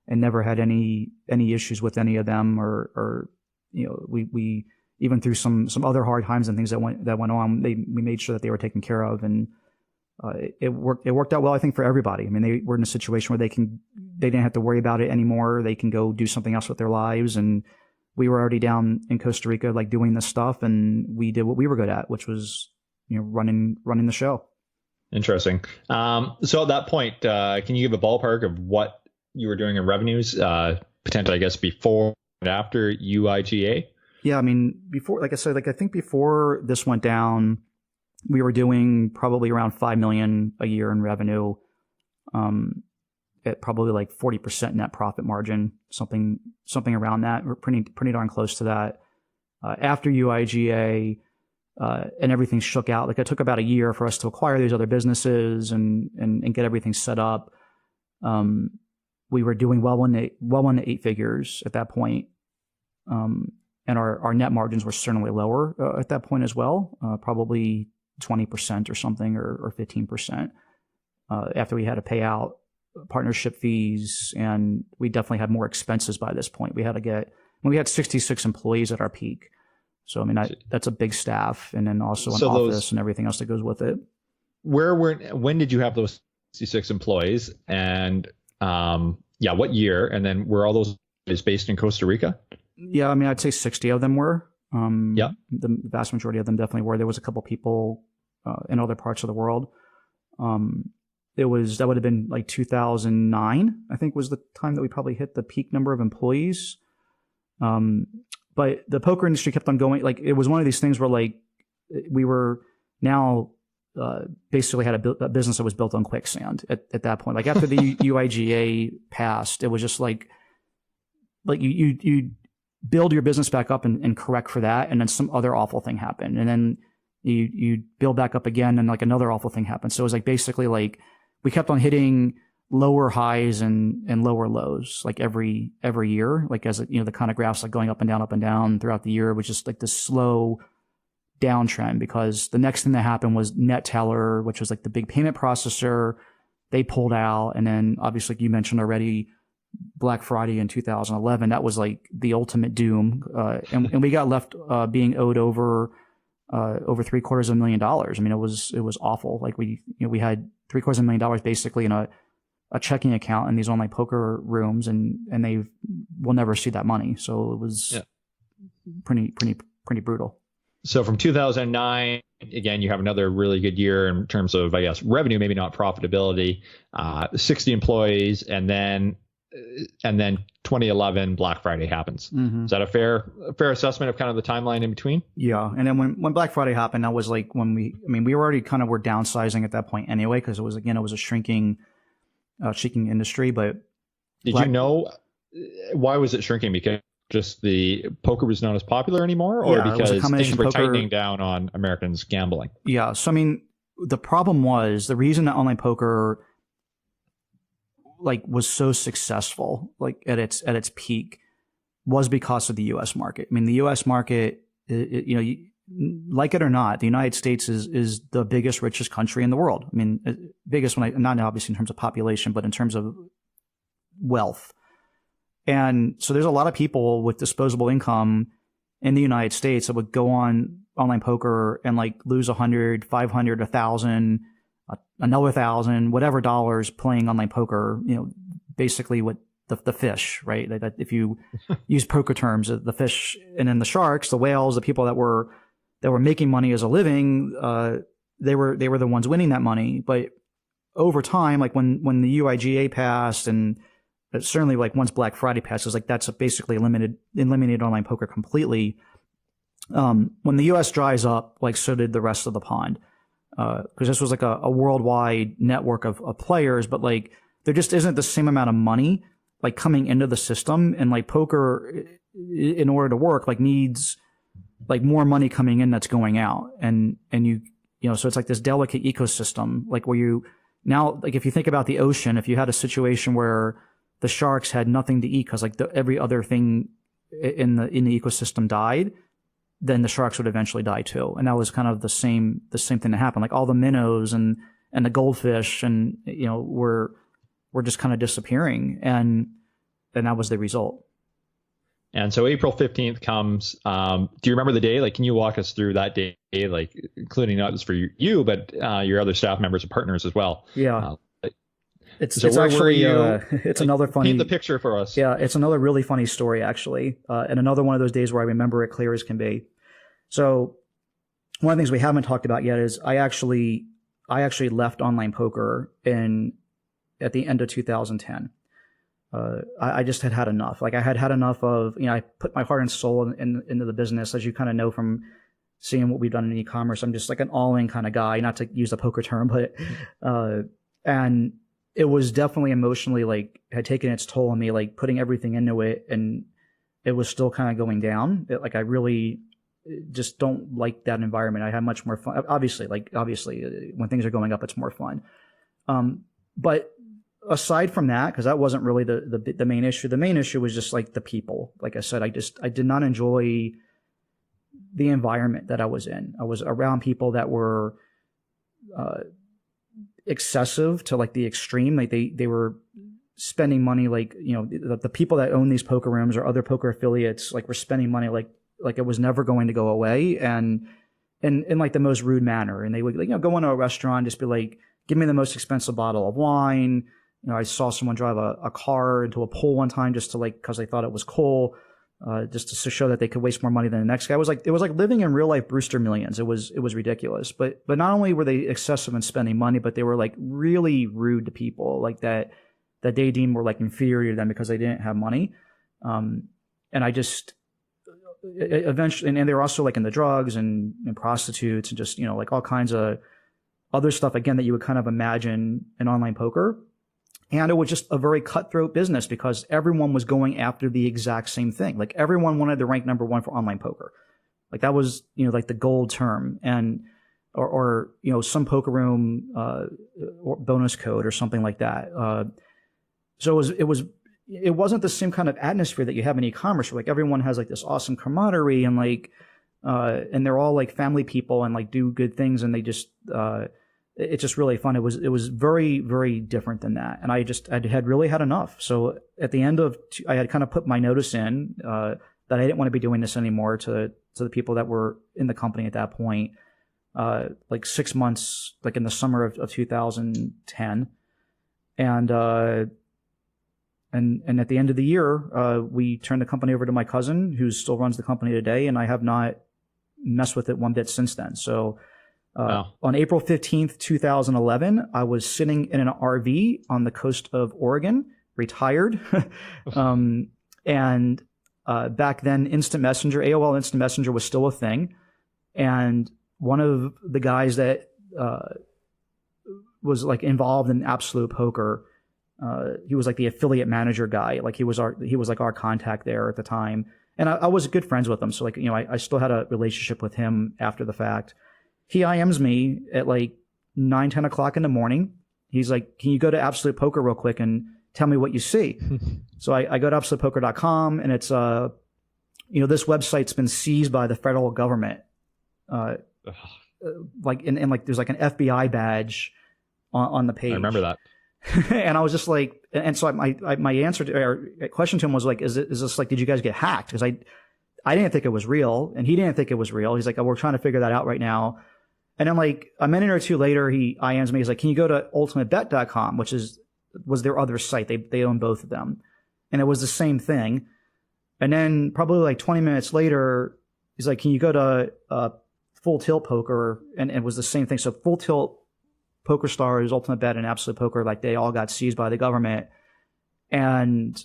[SPEAKER 1] never had any issues with any of them, or we even through some other hard times and things that went on, we made sure that they were taken care of, and it worked out well, I think, for everybody. I mean, they were in a situation where they didn't have to worry about it anymore. They can go do something else with their lives, and we were already down in Costa Rica, like doing this stuff, and we did what we were good at, which was, running the show.
[SPEAKER 3] Interesting. So at that point, can you give a ballpark of what you were doing in revenues, potentially, I guess, before and after UIGA?
[SPEAKER 1] Yeah, I mean, before, like I said, I think before this went down, we were doing probably around $5 million a year in revenue, at probably like 40% net profit margin, something around that. We're pretty darn close to that. After UIGA, and everything shook out, like it took about a year for us to acquire these other businesses and get everything set up. We were doing well into eight figures at that point. And our net margins were certainly lower at that point as well, probably 20% or something, or 15%, after we had to pay out partnership fees, and we definitely had more expenses by this point. We had 66 employees at our peak. So, I mean, that's a big staff, and then also an office and everything else that goes with it.
[SPEAKER 3] When did you have those 66 employees, and what year? And then were all those based in Costa Rica? Yeah,
[SPEAKER 1] I mean, I'd say 60 of them were.
[SPEAKER 3] The
[SPEAKER 1] vast majority of them definitely were. There was a couple people in other parts of the world. That would have been like 2009, I think, was the time that we probably hit the peak number of employees. But the poker industry kept on going. Like, it was one of these things where, like, we were now basically had a business that was built on quicksand at that point. Like, after the UIGA passed, it was just like you build your business back up and correct for that, and then some other awful thing happened, and then you build back up again, and like another awful thing happened. So it was like basically like we kept on hitting lower highs and lower lows, like every year, like as the kind of graphs like going up and down throughout the year, was just like this slow downtrend, because the next thing that happened was NetTeller, which was like the big payment processor. They pulled out, and then obviously, like you mentioned already, Black Friday in 2011, that was like the ultimate doom, and we got left being owed over $750,000. I mean, it was awful. Like we had $750,000 basically in a checking account in these online poker rooms, and they will never see that money. So it was pretty brutal.
[SPEAKER 3] So from 2009, again, you have another really good year in terms of, I guess, revenue, maybe not profitability, 60 employees, and then 2011 Black Friday happens. Mm-hmm. Is that a fair assessment of kind of the timeline in between?
[SPEAKER 1] Yeah. And then when Black Friday happened, that was like when we were already kind of were downsizing at that point anyway, because it was a shrinking industry. But
[SPEAKER 3] did you know why was it shrinking? Because just the poker was not as popular anymore, or because things were tightening down on Americans gambling?
[SPEAKER 1] Yeah. So, I mean, the problem was the reason that online poker was so successful, like at its peak, was because of the U.S. market. I mean, the U.S. market, like it or not, the United States is the biggest, richest country in the world. I mean, biggest not obviously in terms of population, but in terms of wealth. And so there's a lot of people with disposable income in the United States that would go on online poker and lose 100, 500, 1,000, another 1,000, whatever dollars playing online poker, basically with the fish, right? That if you use poker terms, the fish, and then the sharks, the whales, the people that were making money as a living, they were the ones winning that money. But over time, like when the UIGA passed, and certainly once Black Friday passes, that's basically eliminated online poker completely. When the US dries up, so did the rest of the pond. Because this was a worldwide network of players, but there just isn't the same amount of money coming into the system, and poker, in order to work, needs more money coming in that's going out, and so it's this delicate ecosystem where you now, if you think about the ocean, if you had a situation where the sharks had nothing to eat because every other thing in the ecosystem died, then the sharks would eventually die too. And that was kind of the same thing that happened. Like all the minnows and the goldfish and, were just kind of disappearing. And that was the result.
[SPEAKER 3] And so April 15th comes. Do you remember the day? Like, can you walk us through that day, like including not just for you, but your other staff members and partners as well?
[SPEAKER 1] Yeah. It's
[SPEAKER 3] where
[SPEAKER 1] actually,
[SPEAKER 3] were you?
[SPEAKER 1] it's another funny.
[SPEAKER 3] Paint the picture for us.
[SPEAKER 1] Yeah, it's another really funny story, actually. And another one of those days where I remember it clear as can be. So one of the things we haven't talked about yet is I actually left online poker at the end of 2010. I just had enough. Like I had enough of, I put my heart and soul into the business, as you kind of know from seeing what we've done in e-commerce. I'm just like an all-in kind of guy, not to use the poker term, but, and it was definitely emotionally like had taken its toll on me, like putting everything into it. And it was still kind of going down. Like I really just don't like that environment. I had much more fun. Obviously when things are going up, it's more fun. But aside from that, because that wasn't really the main issue. The main issue was just like the people. Like I said, I did not enjoy the environment that I was in. I was around people that were excessive to like the extreme. Like they were spending money like, the people that own these poker rooms or other poker affiliates like were spending money like it was never going to go away, and in like the most rude manner. And they would go into a restaurant, just be like, give me the most expensive bottle of wine. I saw someone drive a car into a pool one time just to because they thought it was cool, just to show that they could waste more money than the next guy. It was like living in real life Brewster Millions. It was ridiculous. But not only were they excessive in spending money, but they were like really rude to people like that they deemed were like inferior to them because they didn't have money. And I just eventually, and they were also like in the drugs and prostitutes and just, like all kinds of other stuff, again, that you would kind of imagine in online poker. And it was just a very cutthroat business because everyone was going after the exact same thing. Like everyone wanted to rank number one for online poker. Like that was, like the gold term, and, or some poker room, or bonus code or something like that. So it wasn't the same kind of atmosphere that you have in e-commerce where like everyone has like this awesome camaraderie and like, and they're all like family people and like do good things, and they just, it's just really fun. It was very, very different than that. And I had really had enough. So at the end of, I had kind of put my notice in, that I didn't want to be doing this anymore to the people that were in the company at that point, like 6 months, like in the summer of 2010. And at the end of the year, we turned the company over to my cousin, who still runs the company today. And I have not messed with it one bit since then. So,
[SPEAKER 3] wow.
[SPEAKER 1] On April 15th, 2011, I was sitting in an RV on the coast of Oregon, retired. And back then, Instant Messenger, AOL Instant Messenger was still a thing. And one of the guys that was like involved in Absolute Poker, he was like the affiliate manager guy. Like he was like our contact there at the time. And I was good friends with him. So like, I still had a relationship with him after the fact. He IMs me at like 9, 10 o'clock in the morning. He's like, can you go to Absolute Poker real quick and tell me what you see? So I go to absolutepoker.com, and it's, this website's been seized by the federal government. Like, and like, there's like an FBI badge on the page.
[SPEAKER 3] I remember that.
[SPEAKER 1] And I was just like, and so my answer to, or question to him was like, is this like, did you guys get hacked? Because I didn't think it was real, and he didn't think it was real. He's like, oh, we're trying to figure that out right now. And then like a minute or two later, he IMs me. He's like, can you go to ultimatebet.com, which was their other site. They own both of them. And it was the same thing. And then probably like 20 minutes later, he's like, can you go to Full Tilt Poker? And it was the same thing. So Full Tilt, Poker Stars, Ultimate Bet, and Absolute Poker, like they all got seized by the government. And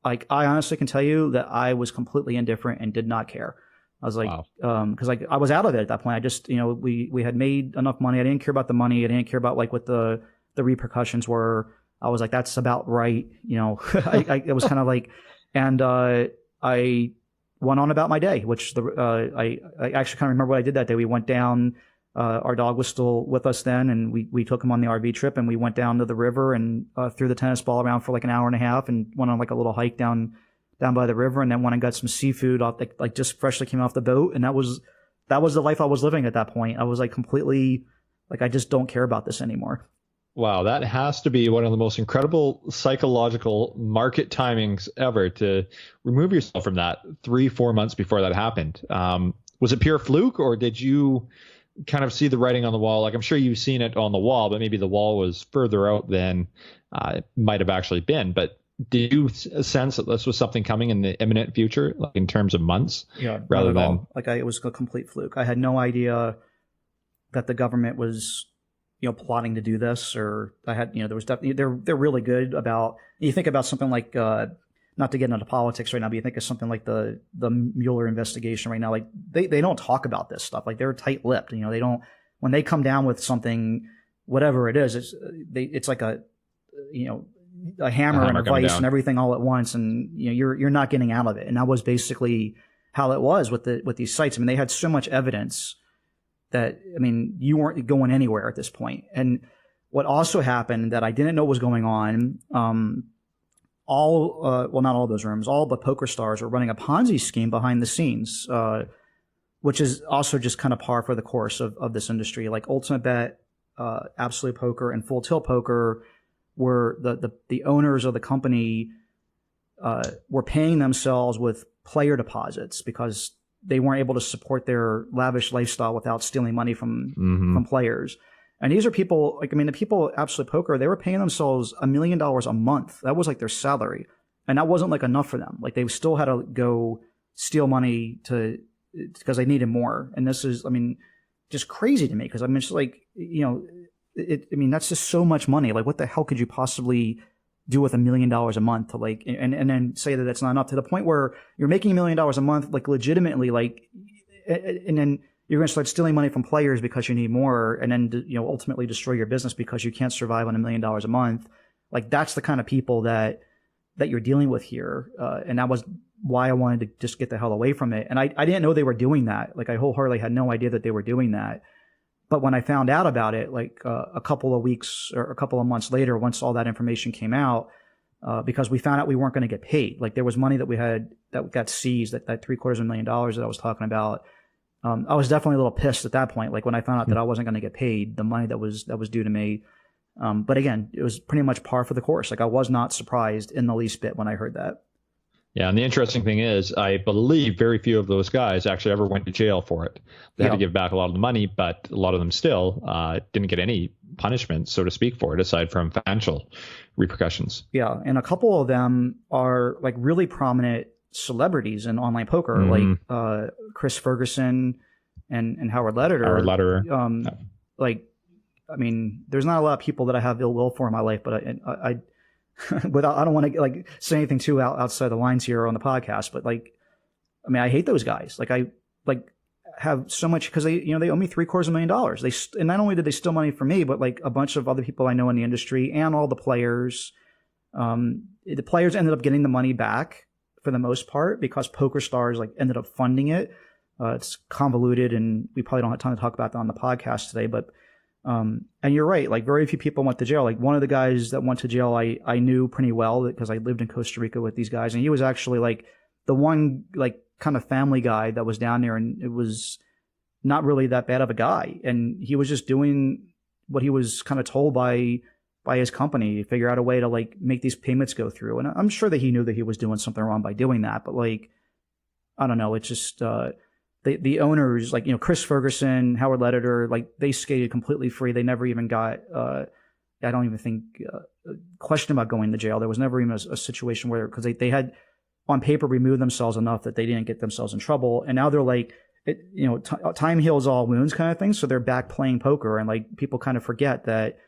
[SPEAKER 1] like, I honestly can tell you that I was completely indifferent and did not care. I was like,
[SPEAKER 3] wow.
[SPEAKER 1] Cause like I was out of it at that point. I just, we had made enough money. I didn't care about the money. I didn't care about like what the repercussions were. I was like, that's about right. It was kind of like, and, I went on about my day, which I actually kind of remember what I did that day. We went down, our dog was still with us then, and we took him on the RV trip, and we went down to the river and threw the tennis ball around for like an hour and a half and went on like a little hike down down by the river, and then went and got some seafood off, like just freshly came off the boat, and that was the life I was living at that point. I was like completely like, I just don't care about this anymore.
[SPEAKER 3] Wow, that has to be one of the most incredible psychological market timings ever, to remove yourself from that 3-4 months before that happened. Was it pure fluke, or did you kind of see the writing on the wall? Like, I'm sure you've seen it on the wall, but maybe the wall was further out than it might have actually been. But did you sense that this was something coming in the imminent future, like in terms of months?
[SPEAKER 1] Yeah, rather than all. Like, it was a complete fluke. I had no idea that the government was, plotting to do this, or I had, there was definitely, they're really good about, you think about something like, not to get into politics right now, but you think of something like the Mueller investigation right now, like they don't talk about this stuff. Like, they're tight-lipped, they don't, when they come down with something, whatever it is, it's like a hammer and a vice and everything all at once. And, you're not getting out of it. And that was basically how it was with these sites. I mean, they had so much evidence that, you weren't going anywhere at this point. And what also happened that I didn't know was going on, well, not all those rooms, all the poker stars were running a Ponzi scheme behind the scenes, which is also just kind of par for the course of this industry. Like Ultimate Bet, Absolute Poker, and Full Tilt Poker were the owners of the company were paying themselves with player deposits because they weren't able to support their lavish lifestyle without stealing money from players. And these are people, the people at Absolute Poker, they were paying themselves $1 million a month. That was like their salary. And that wasn't like enough for them. Like, they still had to go steal money because they needed more. And this is, just crazy to me, because it's just like, that's just so much money. Like, what the hell could you possibly do with $1 million a month to and then say that it's not enough, to the point where you're making $1 million a month, like legitimately, like, and then you're going to start stealing money from players because you need more, and then, ultimately destroy your business because you can't survive on $1 million a month. Like, that's the kind of people that you're dealing with here. And that was why I wanted to just get the hell away from it. And I didn't know they were doing that. Like, I wholeheartedly had no idea that they were doing that. But when I found out about it, like a couple of weeks or a couple of months later, once all that information came out, because we found out we weren't going to get paid. Like, there was money that we had that got seized, that $750,000 that I was talking about. I was definitely a little pissed at that point. Like, when I found out that I wasn't going to get paid the money that was due to me. But again, it was pretty much par for the course. Like, I was not surprised in the least bit when I heard that.
[SPEAKER 3] Yeah, and the interesting thing is, I believe very few of those guys actually ever went to jail for it. They had to give back a lot of the money, but a lot of them still didn't get any punishment, so to speak, for it, aside from financial repercussions. Yeah,
[SPEAKER 1] and a couple of them are like really prominent celebrities in online poker, like Chris Ferguson and Howard Lederer. Like, there's not a lot of people that I have ill will for in my life, but I without, I don't want to say anything too outside the lines here on the podcast, but I hate those guys. Like, I have so much, because they owe me $750,000. And not only did they steal money from me, but like a bunch of other people I know in the industry and all the players. The players ended up getting the money back for the most part because Poker Stars ended up funding it. It's convoluted, and we probably don't have time to talk about that on the podcast today, but and you're right, like, very few people went to jail. Like, one of the guys that went to jail I knew pretty well, because I lived in Costa Rica with these guys, and he was actually like the one kind of family guy that was down there, and it was not really that bad of a guy, and he was just doing what he was kind of told by his company, figure out a way to make these payments go through. And I'm sure that he knew that he was doing something wrong by doing that, but I don't know, it's just the owners, Chris Ferguson, Howard Lederer, they skated completely free. They never even got, I don't even think, question about going to jail. There was never even a situation where, because they had on paper removed themselves enough that they didn't get themselves in trouble. And now they're time heals all wounds kind of thing. So they're back playing poker, and people kind of forget that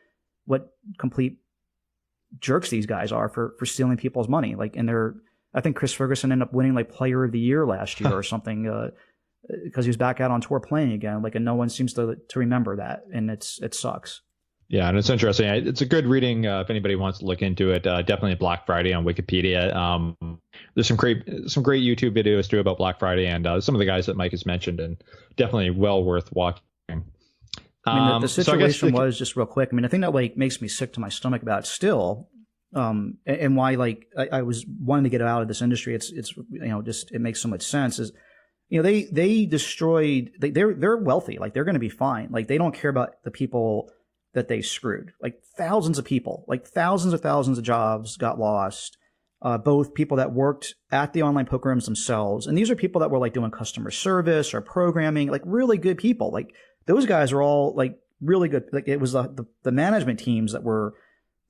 [SPEAKER 1] what complete jerks these guys are for stealing people's money. I think Chris Ferguson ended up winning Player of the Year last year or something, because he was back out on tour playing again, and no one seems to remember that, and it sucks.
[SPEAKER 3] Yeah, and it's interesting. It's a good reading if anybody wants to look into it. Definitely Black Friday on Wikipedia. There's some great YouTube videos too about Black Friday, and some of the guys that Mike has mentioned, and definitely well worth watching.
[SPEAKER 1] The situation was, just real quick, the thing that makes me sick to my stomach about it still and why like I was wanting to get out of this industry. It's just it makes so much sense. Is they destroyed. They're wealthy. Like they're going to be fine. Like they don't care about the people that they screwed. Like thousands of people, like thousands of jobs got lost. Both people that worked at the online poker rooms themselves, and these are people that were like doing customer service or programming, like really good people. Like those guys were all like really good. Like it was the management teams that were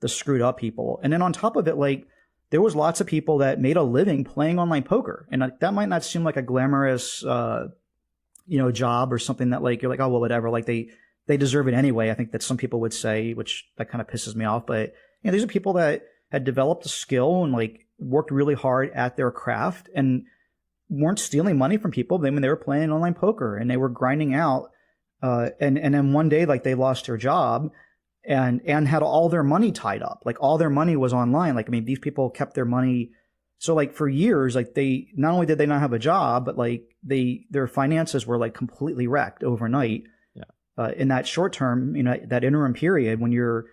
[SPEAKER 1] the screwed up people. And then on top of it, like there was lots of people that made a living playing online poker, and that might not seem like a glamorous, job or something that like you're like, oh well, whatever. Like they deserve it anyway. I think that some people would say, which that kind of pisses me off. But these are people that had developed a skill and like worked really hard at their craft and weren't stealing money from people. When they were playing online poker and they were grinding out, and then one day like they lost their job and had all their money tied up. Like all their money was online. Like, I mean, these people kept their money. So like for years, like they, not only did they not have a job, but like their finances were like completely wrecked overnight. Yeah. In that short term, that interim period when you're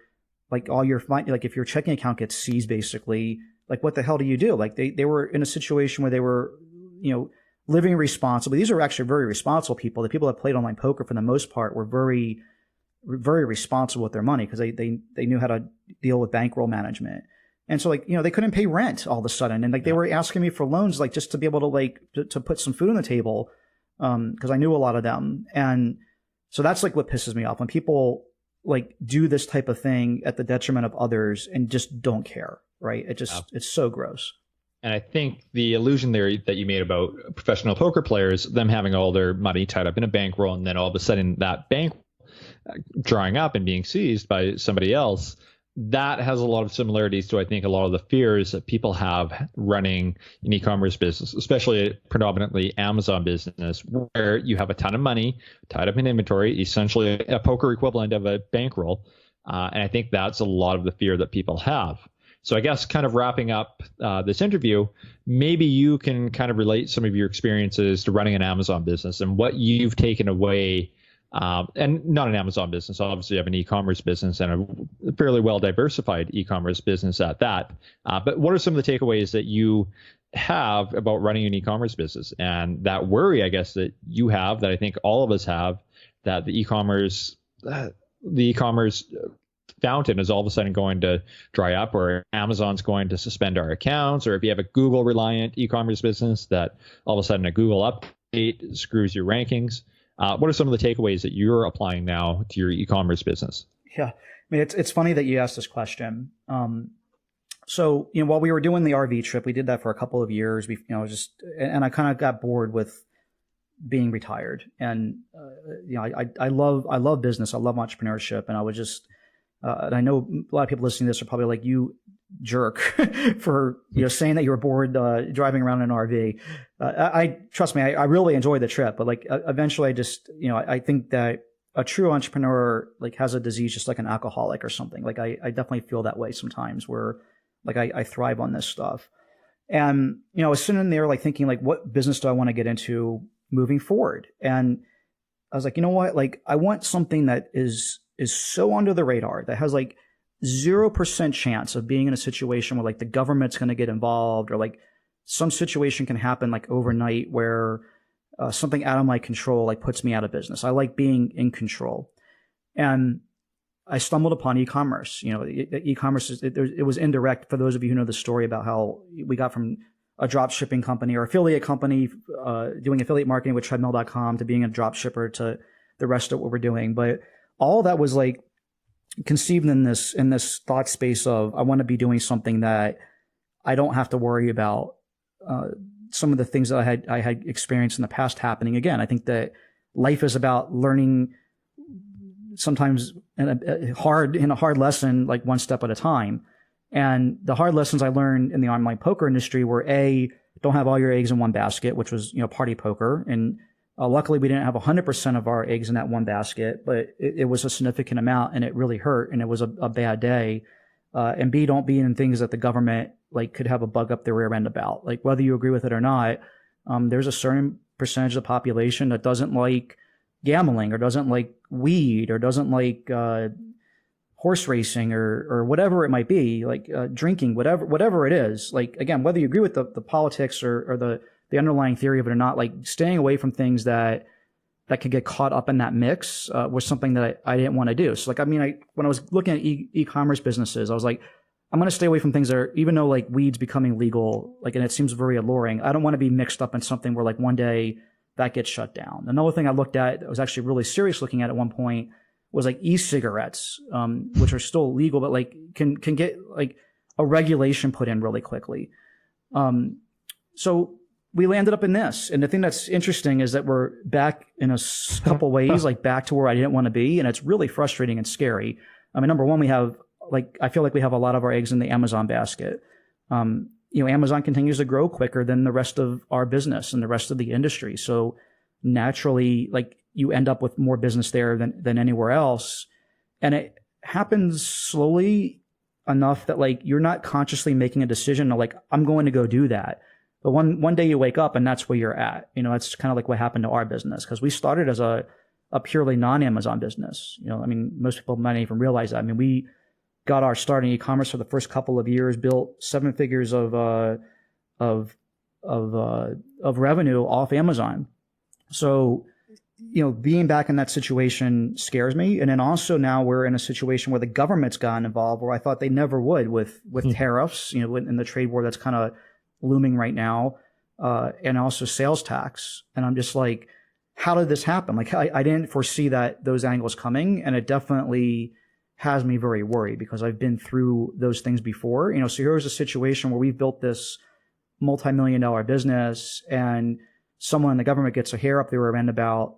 [SPEAKER 1] like like if your checking account gets seized, basically, like what the hell do you do? Like they were in a situation where they were, living responsibly. These are actually very responsible people. The people that played online poker for the most part were very, very responsible with their money because they knew how to deal with bankroll management. And so like, they couldn't pay rent all of a sudden. And like they were asking me for loans, like just to be able to like to put some food on the table. Cause I knew a lot of them. And so that's like what pisses me off when people like do this type of thing at the detriment of others and just don't care. Right. It's so gross.
[SPEAKER 3] And I think the illusion there that you made about professional poker players, them having all their money tied up in a bankroll, and then all of a sudden that bank drying up and being seized by somebody else, that has a lot of similarities to, I think, a lot of the fears that people have running an e-commerce business, especially predominantly Amazon business, where you have a ton of money tied up in inventory, essentially a poker equivalent of a bankroll. And I think that's a lot of the fear that people have. So I guess kind of wrapping up this interview, maybe you can kind of relate some of your experiences to running an Amazon business and what you've taken away, and not an Amazon business. Obviously, you have an e-commerce business and a fairly well-diversified e-commerce business at that. But what are some of the takeaways that you have about running an e-commerce business and that worry, I guess, that you have, that I think all of us have, that the e-commerce fountain is all of a sudden going to dry up, or Amazon's going to suspend our accounts, or if you have a Google reliant e-commerce business, that all of a sudden a Google update screws your rankings. What are some of the takeaways that you're applying now to your e-commerce business?
[SPEAKER 1] Yeah, I mean, it's funny that you asked this question. So, while we were doing the RV trip, we did that for a couple of years. And I kind of got bored with being retired. And, I love business. I love entrepreneurship. And I was just, and I know a lot of people listening to this are probably like, you jerk for, saying that you were bored, driving around in an RV. Trust me, I really enjoyed the trip, but like eventually I just, I think that a true entrepreneur like has a disease just like an alcoholic or something. Like I definitely feel that way sometimes where like I thrive on this stuff. And, I was sitting there like thinking like, what business do I want to get into moving forward? And I was like, you know what? Like I want something that is so under the radar, that has like 0% chance of being in a situation where like the government's going to get involved, or like some situation can happen like overnight where something out of my control like puts me out of business. I like being in control. And I stumbled upon e-commerce. E-commerce it was indirect. For those of you who know the story about how we got from a drop shipping company or affiliate company doing affiliate marketing with treadmill.com to being a drop shipper to the rest of what we're doing. But all that was like conceived in this thought space of, I want to be doing something that I don't have to worry about some of the things that I had experienced in the past happening again. I think that life is about learning sometimes in a hard lesson, like one step at a time. And the hard lessons I learned in the online poker industry were don't have all your eggs in one basket, which was, party poker. And luckily we didn't have 100% of our eggs in that one basket, but it was a significant amount and it really hurt. And it was a bad day. And B, don't be in things that the government like could have a bug up their rear end about. Like whether you agree with it or not, there's a certain percentage of the population that doesn't like gambling or doesn't like weed or doesn't like horse racing or whatever it might be, like drinking, whatever it is. Like, again, whether you agree with the politics or the underlying theory of it or not, like staying away from things that could get caught up in that mix was something that I didn't want to do. So like, I mean, when I was looking at e-commerce businesses, I was like, I'm going to stay away from things that are, even though like weed's becoming legal, like, and it seems very alluring, I don't want to be mixed up in something where like one day that gets shut down. Another thing I looked at, I was actually really serious looking at one point, was like e-cigarettes, which are still legal, but like can get like a regulation put in really quickly. So we landed up in this. And the thing that's interesting is that we're back in a couple ways, like back to where I didn't want to be. And it's really frustrating and scary. I mean, number one, I feel like we have a lot of our eggs in the Amazon basket. Amazon continues to grow quicker than the rest of our business and the rest of the industry. So naturally, like, you end up with more business there than anywhere else. And it happens slowly enough that like you're not consciously making a decision to like, I'm going to go do that. But one day you wake up and that's where you're at. That's kind of like what happened to our business, because we started as a purely non-Amazon business. I mean, most people might not even realize that. I mean, we got our start in e-commerce for the first couple of years, built 7 figures of revenue off Amazon. So, being back in that situation scares me. And then also now we're in a situation where the government's gotten involved, where I thought they never would with tariffs, in the trade war that's kind of looming right now, and also sales tax. And I'm just like, how did this happen? Like, I didn't foresee those angles coming, and it definitely has me very worried because I've been through those things before. So here's a situation where we've built this multi-million-dollar business, and someone in the government gets a hair up their end about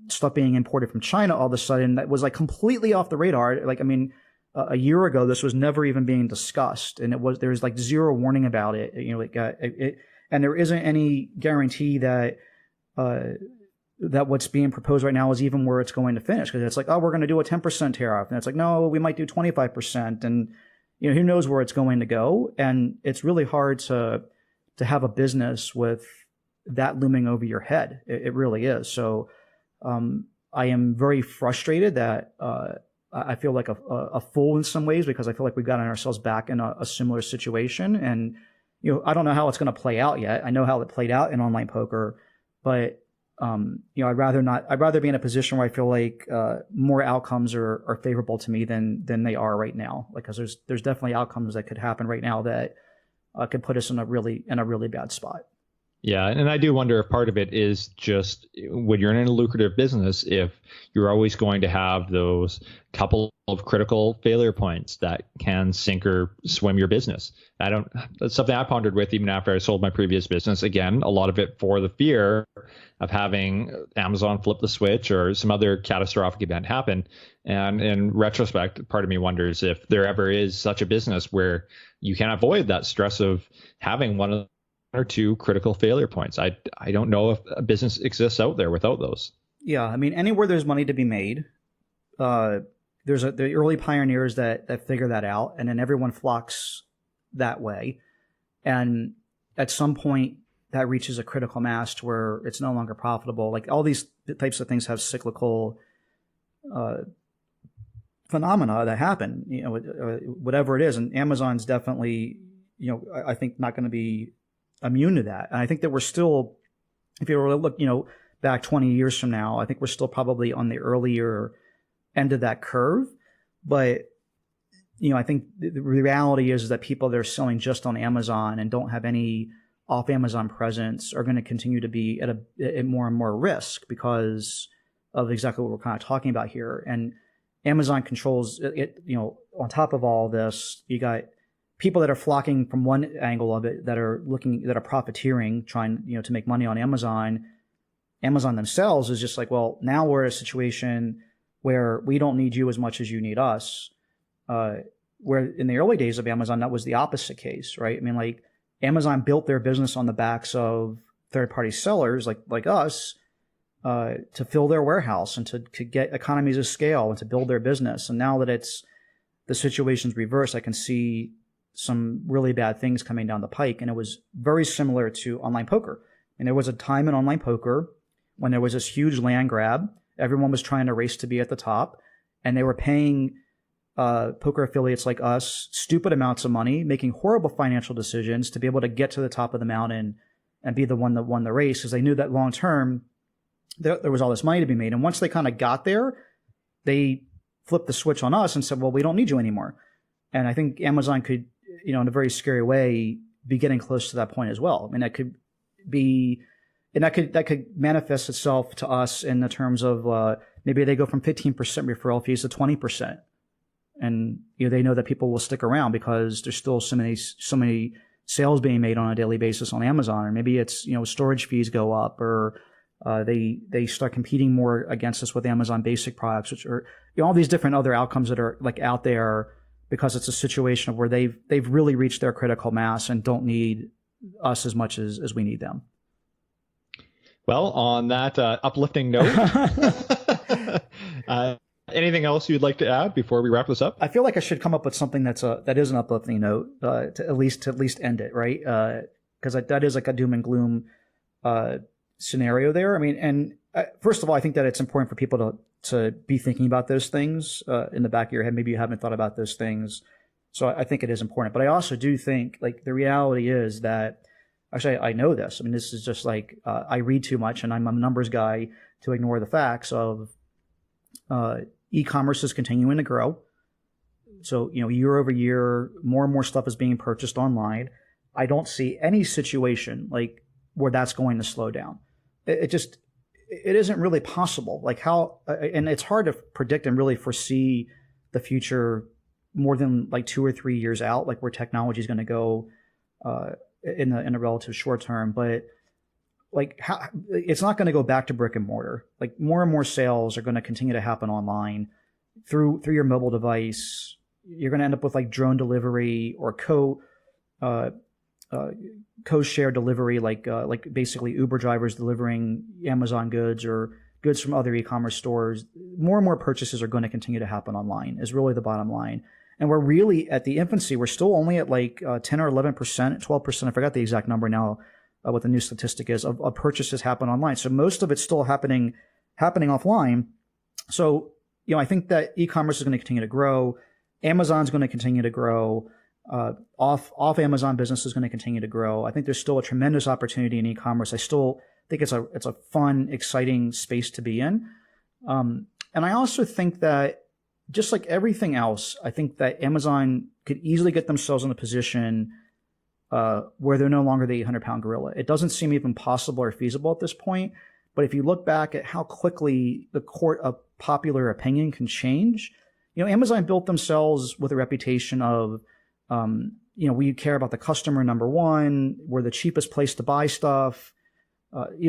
[SPEAKER 1] stuff being imported from China all of a sudden that was like completely off the radar. Like, I mean, a year ago, this was never even being discussed, and there was like zero warning about it. And there isn't any guarantee that what's being proposed right now is even where it's going to finish, because it's like, oh, we're going to do a 10% tariff, and it's like, no, we might do 25%, and who knows where it's going to go. And it's really hard to have a business with that looming over your head. It really is. So I am very frustrated that I feel like a fool in some ways, because I feel like we've gotten ourselves back in a similar situation. And I don't know how it's going to play out yet. I know how it played out in online poker, but I'd rather be in a position where I feel like more outcomes are favorable to me than they are right now. Like, because there's definitely outcomes that could happen right now that could put us in a really bad spot.
[SPEAKER 3] Yeah, and I do wonder if part of it is just when you're in a lucrative business, if you're always going to have those couple of critical failure points that can sink or swim your business. That's something I pondered with even after I sold my previous business. Again, a lot of it for the fear of having Amazon flip the switch or some other catastrophic event happen. And in retrospect, part of me wonders if there ever is such a business where you can avoid that stress of having one of or two critical failure points. I don't know if a business exists out there without those.
[SPEAKER 1] Yeah, I mean, anywhere there's money to be made, there's the early pioneers that figure that out, and then everyone flocks that way. And at some point, that reaches a critical mass to where it's no longer profitable. Like, all these types of things have cyclical phenomena that happen, whatever it is. And Amazon's definitely, I think, not going to be immune to that. And I think that we're still, if you were to look, back 20 years from now, I think we're still probably on the earlier end of that curve. But, I think the reality is that people that are selling just on Amazon and don't have any off Amazon presence are going to continue to be at more and more risk because of exactly what we're kind of talking about here. And Amazon controls it, on top of all this, you got people that are flocking from one angle of it that are profiteering, trying, to make money on Amazon. Amazon themselves is just like, well, now we're in a situation where we don't need you as much as you need us. Where in the early days of Amazon, that was the opposite case, right? I mean, like, Amazon built their business on the backs of third-party sellers like us to fill their warehouse and to get economies of scale and to build their business. And now that the situation's reversed, I can see some really bad things coming down the pike. And it was very similar to online poker. And there was a time in online poker when there was this huge land grab. Everyone was trying to race to be at the top, and they were paying poker affiliates like us stupid amounts of money, making horrible financial decisions to be able to get to the top of the mountain and be the one that won the race, because they knew that long term there was all this money to be made. And once they kind of got there, they flipped the switch on us and said, well, we don't need you anymore. And I think Amazon could, in a very scary way, be getting close to that point as well. I mean, that could be, and that could manifest itself to us in the terms of maybe they go from 15% referral fees to 20%. And they know that people will stick around because there's still so many sales being made on a daily basis on Amazon. Or maybe it's storage fees go up, or they start competing more against us with Amazon basic products, which are all these different other outcomes that are like out there, because it's a situation where they've really reached their critical mass and don't need us as much as we need them.
[SPEAKER 3] Well, on that uplifting note, anything else you'd like to add before we wrap this up?
[SPEAKER 1] I feel like I should come up with something that is an uplifting note to at least end it, right? Because that is like a doom and gloom scenario there. I mean, and first of all, I think that it's important for people to be thinking about those things in the back of your head. Maybe you haven't thought about those things, so I think it is important. But I also do think like the reality is that, actually, I know this. I mean, this is just like I read too much, and I'm a numbers guy to ignore the facts of e-commerce is continuing to grow. So, year over year, more and more stuff is being purchased online. I don't see any situation like where that's going to slow down. It isn't really possible. Like how, and it's hard to predict and really foresee the future more than like 2 or 3 years out, like where technology is going to go in a relative short term. But like it's not going to go back to brick and mortar. Like more and more sales are going to continue to happen online through your mobile device. You're going to end up with like drone delivery or co-share delivery, like basically Uber drivers delivering Amazon goods or goods from other e-commerce stores. More and more purchases are going to continue to happen online is really the bottom line. And we're really at the infancy. We're still only at like 10 or 11%, 12%. I forgot the exact number now, what the new statistic is of purchases happen online. So most of it's still happening offline. So, I think that e-commerce is going to continue to grow. Amazon's going to continue to grow. Off Amazon business is going to continue to grow. I think there's still a tremendous opportunity in e-commerce. I still think it's a fun, exciting space to be in. And I also think that just like everything else, I think that Amazon could easily get themselves in a position where they're no longer the 800-pound gorilla. It doesn't seem even possible or feasible at this point. But if you look back at how quickly the court of popular opinion can change, Amazon built themselves with a reputation of we care about the customer, number one. We're the cheapest place to buy stuff,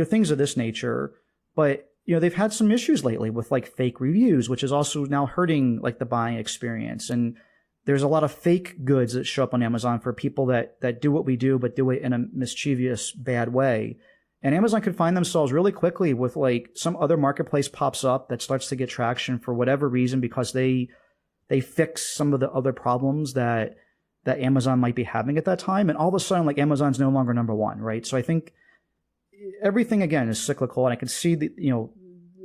[SPEAKER 1] things of this nature. But, they've had some issues lately with like fake reviews, which is also now hurting like the buying experience. And there's a lot of fake goods that show up on Amazon for people that do what we do, but do it in a mischievous, bad way. And Amazon could find themselves really quickly with like some other marketplace pops up that starts to get traction for whatever reason, because they fix some of the other problems that Amazon might be having at that time. And all of a sudden, like Amazon's no longer number one, right? So I think everything, again, is cyclical. And I can see that,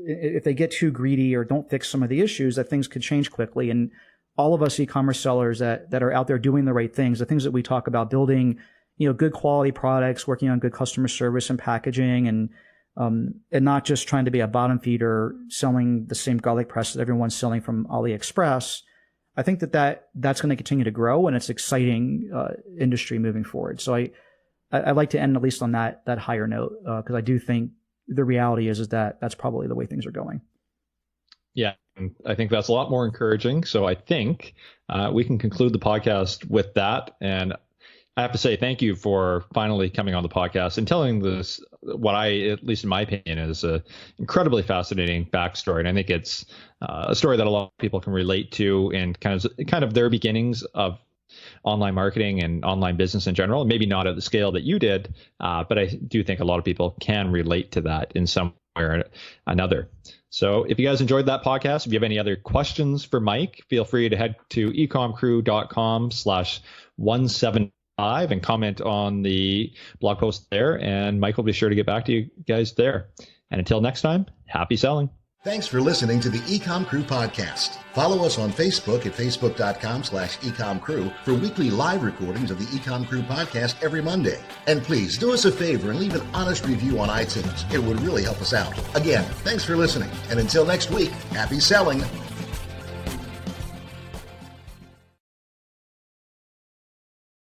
[SPEAKER 1] if they get too greedy or don't fix some of the issues, that things could change quickly. And all of us e-commerce sellers that are out there doing the right things, the things that we talk about, building, good quality products, working on good customer service and packaging, and not just trying to be a bottom feeder selling the same garlic press that everyone's selling from AliExpress. I think that's going to continue to grow, and it's exciting industry moving forward. So I like to end at least on that higher note, because I do think the reality is that that's probably the way things are going.
[SPEAKER 3] Yeah, I think that's a lot more encouraging. So I think we can conclude the podcast with that. And I have to say thank you for finally coming on the podcast and telling this, what I, at least in my opinion, is a incredibly fascinating backstory. And I think it's a story that a lot of people can relate to, and kind of their beginnings of online marketing and online business in general. Maybe not at the scale that you did, but I do think a lot of people can relate to that in some way or another. So if you guys enjoyed that podcast, if you have any other questions for Mike, feel free to head to ecomcrew.com/175 and comment on the blog post there, and Mike will be sure to get back to you guys there. And until next time, happy selling.
[SPEAKER 2] Thanks for listening to the EcomCrew podcast. Follow us on Facebook at facebook.com/EcomCrew for weekly live recordings of the EcomCrew podcast every Monday. And please do us a favor and leave an honest review on iTunes. It would really help us out. Again, thanks for listening. And until next week, happy selling.